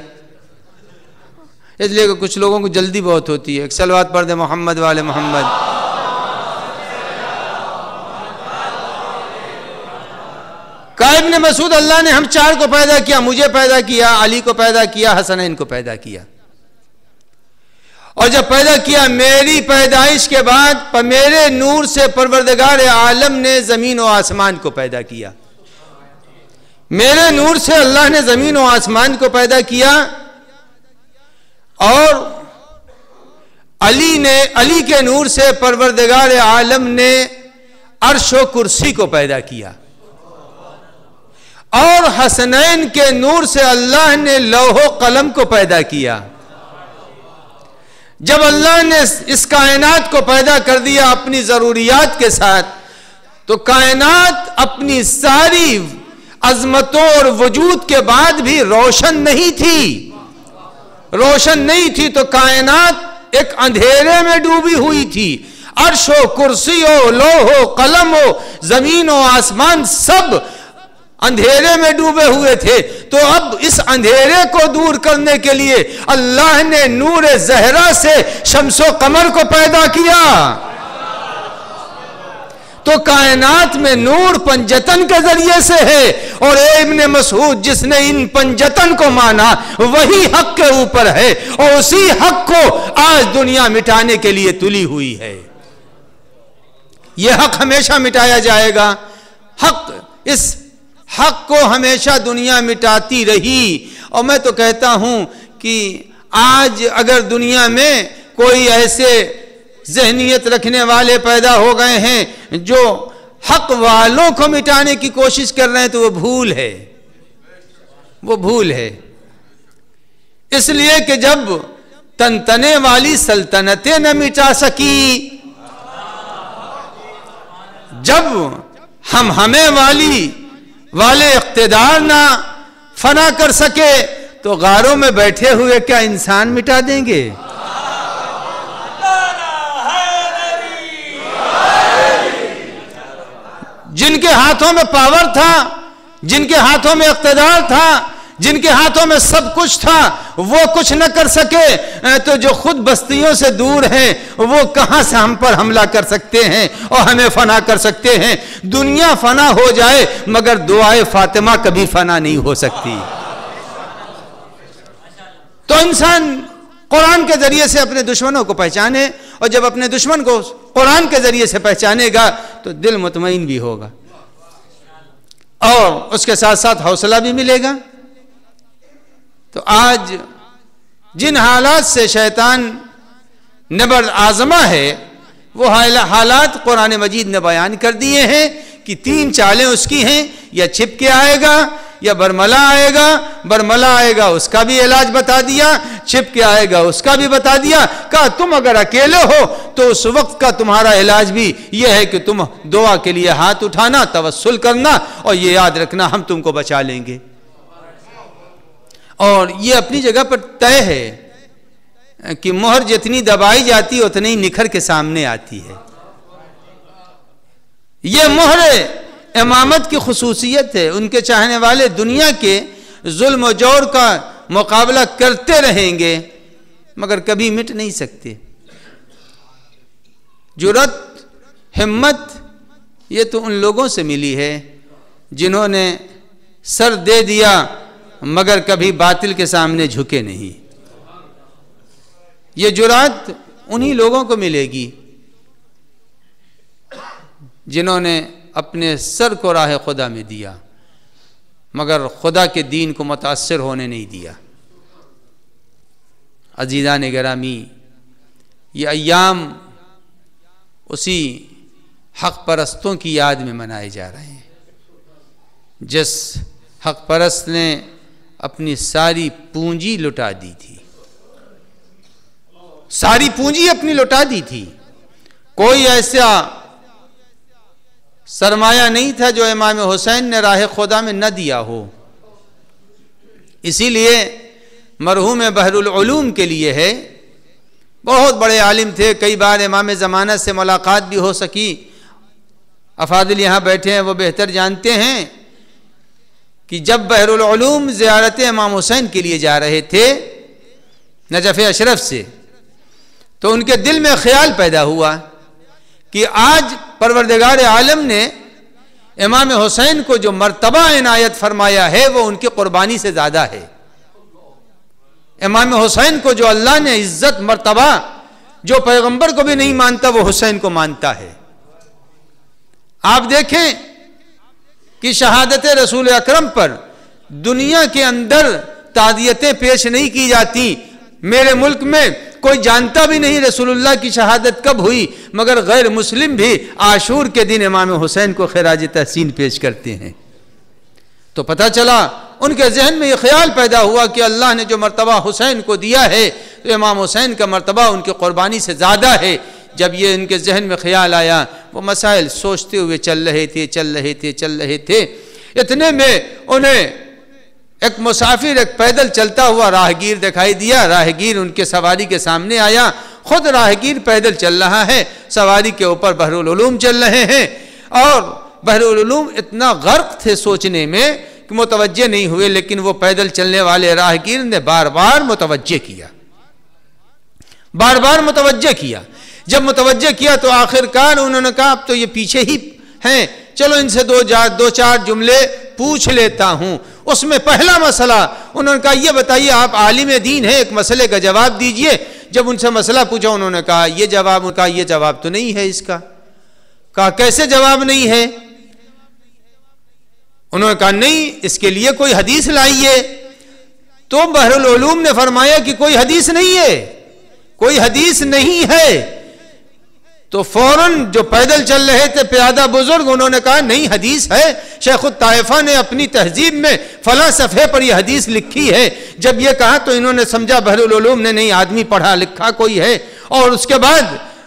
اس لیے کہ کچھ لوگوں کو جلدی بہت ہوتی ہے. ایک صلوات پڑھ دے محمد والے محمد. کہا ابن مسعود اللہ نے ہم 4 کو پیدا کیا، مجھے پیدا کیا، علی کو پیدا کیا، حسنین کو پیدا کیا، اور جب پیدا کیا میری پیدائش کے بعد میرے نور سے پروردگار عالم نے زمین و آسمان کو پیدا کیا. میرے نور سے اللہ نے زمین و آسمان کو پیدا کیا، اور علی کے نور سے پروردگار عالم نے عرش و کرسی کو پیدا کیا، اور حسنین کے نور سے اللہ نے لوح و قلم کو پیدا کیا. جب اللہ نے اس کائنات کو پیدا کر دیا اپنی ضروریات کے ساتھ، تو کائنات اپنی ساری عظمتوں اور وجود کے بعد بھی روشن نہیں تھی، تو کائنات ایک اندھیرے میں ڈوبی ہوئی تھی. عرش و کرسی ہو، لوح و قلم ہو، زمین و آسمان سب اندھیرے میں ڈوبے ہوئے تھے. تو اب اس اندھیرے کو دور کرنے کے لیے اللہ نے نور زہرا سے شمس و قمر کو پیدا کیا. تو کائنات میں نور پنجتن کے ذریعے سے ہے، اور ابن مسعود جس نے ان پنجتن کو مانا وہی حق کے اوپر ہے، اور اسی حق کو آج دنیا مٹانے کے لیے تلی ہوئی ہے. یہ حق ہمیشہ مٹایا جائے گا. اس حق کو ہمیشہ دنیا مٹاتی رہی. اور میں تو کہتا ہوں کہ آج اگر دنیا میں کوئی ایسے ذہنیت رکھنے والے پیدا ہو گئے ہیں جو حق والوں کو مٹانے کی کوشش کر رہے ہیں، تو وہ بھول ہے. اس لیے کہ جب تنتنے والی سلطنتیں نہ مٹا سکی، جب ہمیں والے اقتدار نہ فنا کر سکے، تو غاروں میں بیٹھے ہوئے کیا انسان مٹا دیں گے؟ جن کے ہاتھوں میں پاور تھا، جن کے ہاتھوں میں اقتدار تھا، جن کے ہاتھوں میں سب کچھ تھا، وہ کچھ نہ کر سکے، تو جو خود بستیوں سے دور ہیں وہ کہاں سے ہم پر حملہ کر سکتے ہیں اور ہمیں فنا کر سکتے ہیں؟ دنیا فنا ہو جائے مگر دعائے فاطمہ کبھی فنا نہیں ہو سکتی. تو انسان قرآن کے ذریعے سے اپنے دشمنوں کو پہچانے، اور جب اپنے دشمن کو قرآن کے ذریعے سے پہچانے گا تو دل مطمئن بھی ہوگا، اور اس کے ساتھ ساتھ حوصلہ بھی ملے گا. تو آج جن حالات سے شیطان نبرد آزما ہے، وہ حالات قرآن مجید نے بیان کر دیے ہیں کہ 3 چالیں اس کی ہیں: یا چھپ کے آئے گا، یا برملا آئے گا اس کا بھی علاج بتا دیا، چھپ کے آئے گا اس کا بھی بتا دیا. کہا تم اگر اکیلے ہو تو اس وقت کا تمہارا علاج بھی یہ ہے کہ تم دعا کے لیے ہاتھ اٹھانا، توسل کرنا، اور یہ یاد رکھنا ہم تم کو بچا لیں گے. اور یہ اپنی جگہ پر طے ہے کہ مہر جتنی دبائی جاتی ہے اتنی نکھر کے سامنے آتی ہے. یہ مہر امامت کی خصوصیت ہے. ان کے چاہنے والے دنیا کے ظلم و جور کا مقابلہ کرتے رہیں گے مگر کبھی مٹ نہیں سکتے. جرأت، ہمت، یہ تو ان لوگوں سے ملی ہے جنہوں نے سر دے دیا مگر کبھی باطل کے سامنے جھکے نہیں. یہ جرأت انہی لوگوں کو ملے گی جنہوں نے اپنے سر کو راہ خدا میں دیا مگر خدا کے دین کو متاثر ہونے نہیں دیا. عزیزان گرامی، یہ ایام اسی حق پرستوں کی یاد میں منائے جا رہے ہیں جس حق پرست نے اپنی ساری پونجی لٹا دی تھی. ساری پونجی اپنی لٹا دی تھی. کوئی ایسا سرمایہ نہیں تھا جو امام حسین نے راہ خدا میں نہ دیا ہو. اسی لیے مرحوم بحر العلوم کے لیے ہے. بہت بڑے عالم تھے، کئی بار امام زمانہ سے ملاقات بھی ہو سکی. افاضل یہاں بیٹھے ہیں، وہ بہتر جانتے ہیں کہ جب بحر العلوم زیارت امام حسین کے لیے جا رہے تھے نجف اشرف سے، تو ان کے دل میں خیال پیدا ہوا کہ آج پروردگار عالم نے امام حسین کو جو مرتبہ عنایت فرمایا ہے وہ ان کی قربانی سے زیادہ ہے۔ امام حسین کو جو اللہ نے عزت مرتبہ جو پیغمبر کو بھی نہیں مانتا وہ حسین کو مانتا ہے۔ آپ دیکھیں کہ شہادت رسول اکرم پر دنیا کے اندر تعزیتیں پیش نہیں کی جاتی۔ میرے ملک میں کوئی جانتا بھی نہیں رسول اللہ کی شہادت کب ہوئی، مگر غیر مسلم بھی عاشور کے دن امام حسین کو خراج تحسین پیش کرتے ہیں۔ تو پتہ چلا ان کے ذہن میں یہ خیال پیدا ہوا کہ اللہ نے جو مرتبہ حسین کو دیا ہے تو امام حسین کا مرتبہ ان کی قربانی سے زیادہ ہے۔ جب یہ ان کے ذہن میں خیال آیا، وہ مسائل سوچتے ہوئے چل رہے تھے، اتنے میں انہیں ایک مسافر ایک پیدل چلتا ہوا راہگیر دکھائی دیا۔ راہگیر ان کے سواری کے سامنے آیا، خود راہگیر پیدل چل رہا ہے، سواری کے اوپر بحر العلوم چل رہے ہیں، اور بحر العلوم اتنا غرق تھے سوچنے میں کہ متوجہ نہیں ہوئے، لیکن وہ پیدل چلنے والے راہگیر نے بار بار متوجہ کیا۔ جب متوجہ کیا تو آخرکار انہوں نے کہا اب تو یہ پیچھے ہی ہیں، چلو ان سے دو چار جملے پوچھ لیتا ہوں۔ اس میں پہلا مسئلہ انہوں نے کہا یہ بتائیے آپ عالم دین ہیں، ایک مسئلے کا جواب دیجئے۔ جب ان سے مسئلہ پوچھا انہوں نے کہا یہ جواب تو نہیں ہے اس کا۔ کہا کیسے جواب نہیں ہے؟ انہوں نے کہا نہیں، اس کے لیے کوئی حدیث لائیے۔ تو بحر العلوم نے فرمایا کہ کوئی حدیث نہیں ہے۔ تو فوراً جو پیدل چل رہے تھے پیادہ بزرگ، انہوں نے کہا نہیں حدیث ہے، شیخ الطائفہ نے اپنی تہذیب میں فلاں صفحے پر یہ حدیث لکھی ہے۔ جب یہ کہا تو انہوں نے سمجھا بحر العلوم نے نہیں، آدمی پڑھا لکھا کوئی ہے۔ اور اس کے بعد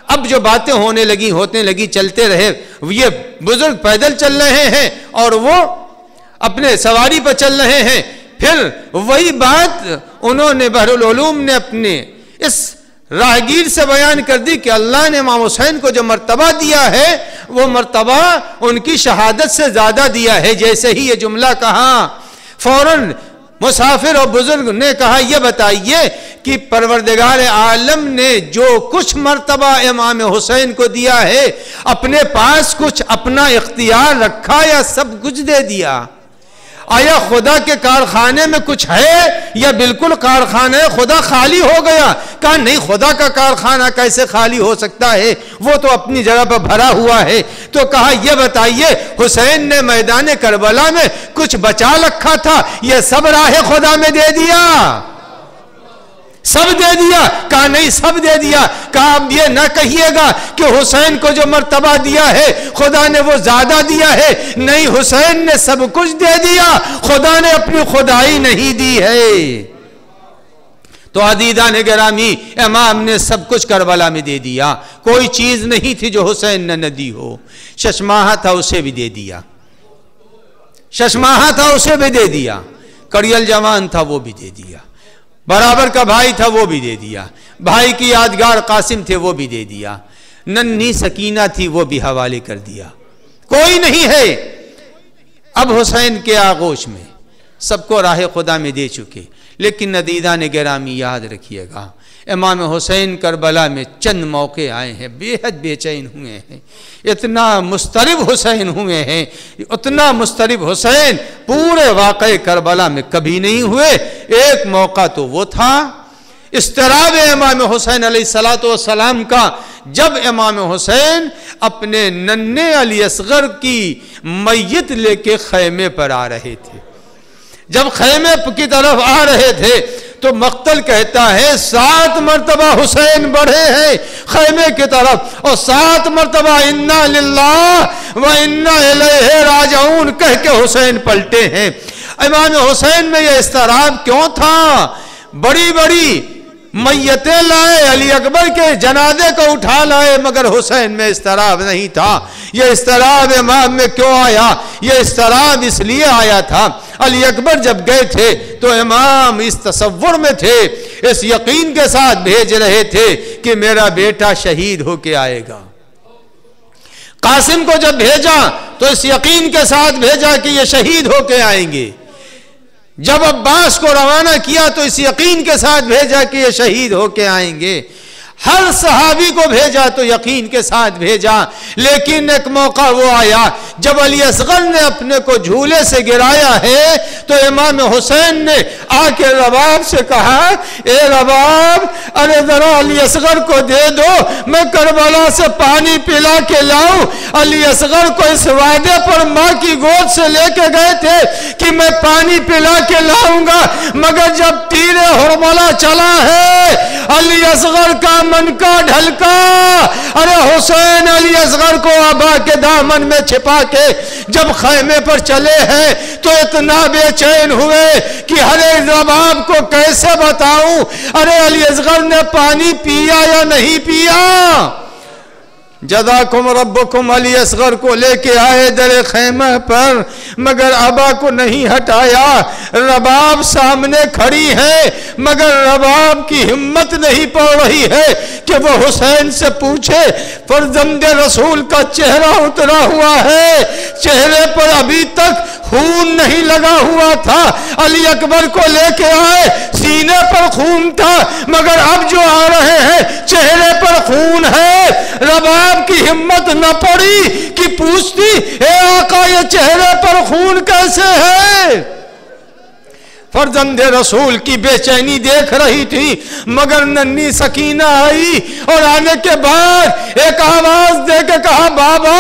اب جو باتیں ہونے لگی چلتے رہے، یہ بزرگ پیدل چل رہے ہیں اور وہ اپنے سواری پر چل رہے ہیں۔ پھر وہی بات انہوں نے بحر العلوم نے اپنے اس راہگیر سے بیان کر دی کہ اللہ نے امام حسین کو جو مرتبہ دیا ہے وہ مرتبہ ان کی شہادت سے زیادہ دیا ہے۔ جیسے ہی یہ جملہ کہا فوراً مسافر اور بزرگ نے کہا یہ بتائیے کہ پروردگار عالم نے جو کچھ مرتبہ امام حسین کو دیا ہے اپنے پاس کچھ اپنا اختیار رکھا یا سب کچھ دے دیا؟ آیا خدا کے کارخانے میں کچھ ہے یا بالکل کارخانہ خدا خالی ہو گیا؟ کہا نہیں، خدا کا کارخانہ کیسے خالی ہو سکتا ہے، وہ تو اپنی جگہ پر بھرا ہوا ہے۔ تو کہا یہ بتائیے حسین نے میدان کربلا میں کچھ بچا رکھا تھا، یہ سب راہ خدا میں دے دیا؟ سب دے دیا؟ کہا نہیں، سب دے دیا۔ کہا اب یہ نہ کہیے گا کہ حسین کو جو مرتبہ دیا ہے خدا نے وہ زیادہ دیا ہے۔ نہیں، حسین نے سب کچھ دے دیا، خدا نے اپنی خدائی نہیں دی ہے۔ تو عزیزان گرامی، امام نے سب کچھ کربلا میں دے دیا، کوئی چیز نہیں تھی جو حسین نے نہ دی ہو۔ ششماہا تھا اسے بھی دے دیا، کریل جوان تھا وہ بھی دے دیا، برابر کا بھائی تھا وہ بھی دے دیا، بھائی کی یادگار قاسم تھے وہ بھی دے دیا، ننھی سکینہ تھی وہ بھی حوالے کر دیا، کوئی نہیں ہے۔ اب حسین کے آغوش میں سب کو راہ خدا میں دے چکے، لیکن عزیزان گرامی یاد رکھیے گا امام حسین کربلا میں چند موقع آئے ہیں، بے حد بے چین ہوئے ہیں، اتنا مضطرب حسین ہوئے ہیں، اتنا مضطرب حسین پورے واقعے کربلا میں کبھی نہیں ہوئے۔ ایک موقع تو وہ تھا اضطراب امام حسین علیہ السلام کا، جب امام حسین اپنے ننھے علی اصغر کی میت لے کے خیمے پر آ رہے تھے۔ جب خیمے کی طرف آ رہے تھے تو مقتل کہتا ہے 7 مرتبہ حسین بڑھے ہیں خیمے کی طرف، اور 7 مرتبہ انا للہ و انا الیہ راجعون کہہ کے حسین پلٹے ہیں۔ امام حسین میں یہ اضطراب کیوں تھا؟ بڑی بڑی میتیں لائے، علی اکبر کے جنازے کو اٹھا لائے، مگر حسین میں اضطراب نہیں تھا۔ یہ اضطراب امام میں کیوں آیا؟ یہ اضطراب اس لیے آیا تھا، علی اکبر جب گئے تھے تو امام اس تصور میں تھے، اس یقین کے ساتھ بھیج رہے تھے کہ میرا بیٹا شہید ہو کے آئے گا۔ قاسم کو جب بھیجا تو اس یقین کے ساتھ بھیجا کہ یہ شہید ہو کے آئیں گے۔ جب عباس کو روانہ کیا تو اس یقین کے ساتھ بھیجا کہ یہ شہید ہو کے آئیں گے. ہر صحابی کو بھیجا تو یقین کے ساتھ بھیجا. لیکن ایک موقع وہ آیا جب علی اصغر نے اپنے کو جھولے سے گرایا ہے تو امام حسین نے آ کے رباب سے کہا اے رباب ارے ذرا علی اصغر کو دے دو میں کربلا سے پانی پلا کے لاؤں. علی اصغر کو اس وعدے پر ماں کی گود سے لے کے گئے تھے کہ میں پانی پلا کے لاؤں گا, مگر جب تیر حرملہ چلا ہے علی اصغر کا من کا ڈھلکا. ارے حسین علی اصغر کو ابا کے دامن میں چھپا کے جب خیمے پر چلے ہیں تو اتنا بے چین ہوئے کہ ارے رباب کو کیسے بتاؤں ارے علی اصغر نے پانی پیا یا نہیں پیا. جزاکم ربکم علی اصغر کو لے کے آئے در خیمہ پر, مگر ابا کو نہیں ہٹایا. رباب سامنے کھڑی ہے مگر رباب کی ہمت نہیں پڑ رہی ہے کہ وہ حسین سے پوچھے. فرزند رسول کا چہرہ اترا ہوا ہے, چہرے پر ابھی تک خون نہیں لگا ہوا تھا. علی اکبر کو لے کے آئے, سینے پر خون تھا مگر اب جو آ رہے ہیں چہرے پر خون ہے. رباب کی ہمت نہ پڑی کہ پوچھتی اے آقا یہ چہرے پر خون کیسے ہے. فرزند رسول کی بے چینی دیکھ رہی تھی مگر ننھی سکینہ آئی اور آنے کے بعد ایک آواز دے کے کہا بابا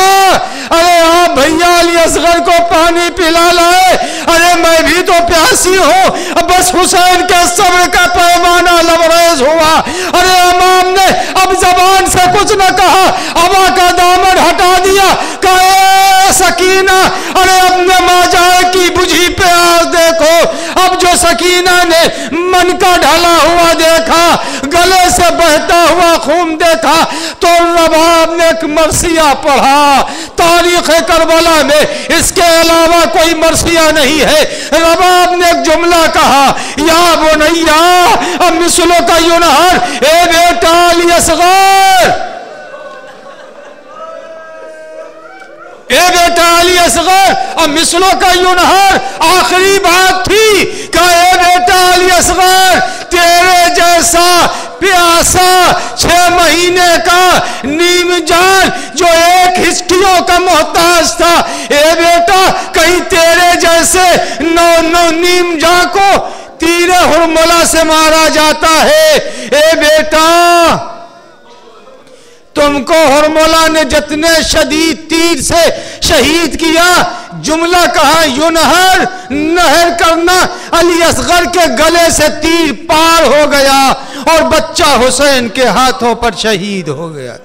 ارے آپ بھیا علی اصغر کو پانی پلا لائے. ارے میں بھی تو پیاسی ہوں. بس حسین کے صبر کا پیمانہ لبریز ہوا. ارے امام نے اب زبان سے کچھ نہ کہا, ابا کا دامن ہٹا دیا. کہا سکینہ ارے اپنے ماں جائے کی بجھی پہ آج دیکھو. اب جو سکینہ نے من کا ڈھلا ہوا دیکھا, گلے سے بہتا ہوا خون دیکھا تو رباب نے ایک مرثیہ پڑھا. تاریخ کربلا میں اس کے علاوہ کوئی مرثیہ نہیں ہے. رباب نے ایک جملہ کہا یا بنیا مثلو کا ینہر, اے بیٹا علی اصغر, اے بیٹا علی اصغر اب مثلوں کا ینہر. آخری بات تھی کہ اے بیٹا علی اصغر تیرے جیسا پیاسا 6 مہینے کا نیم جان جو ایک ہسٹیوں کا محتاج تھا, اے بیٹا کہیں تیرے جیسے 9 نیم جان کو تیر حرملہ سے مارا جاتا ہے. اے بیٹا تم کو حرملہ نے جتنے شدید تیر سے شہید کیا, جملہ کہا ینہر نہر کرنا. علی اصغر کے گلے سے تیر پار ہو گیا اور بچہ حسین کے ہاتھوں پر شہید ہو گیا.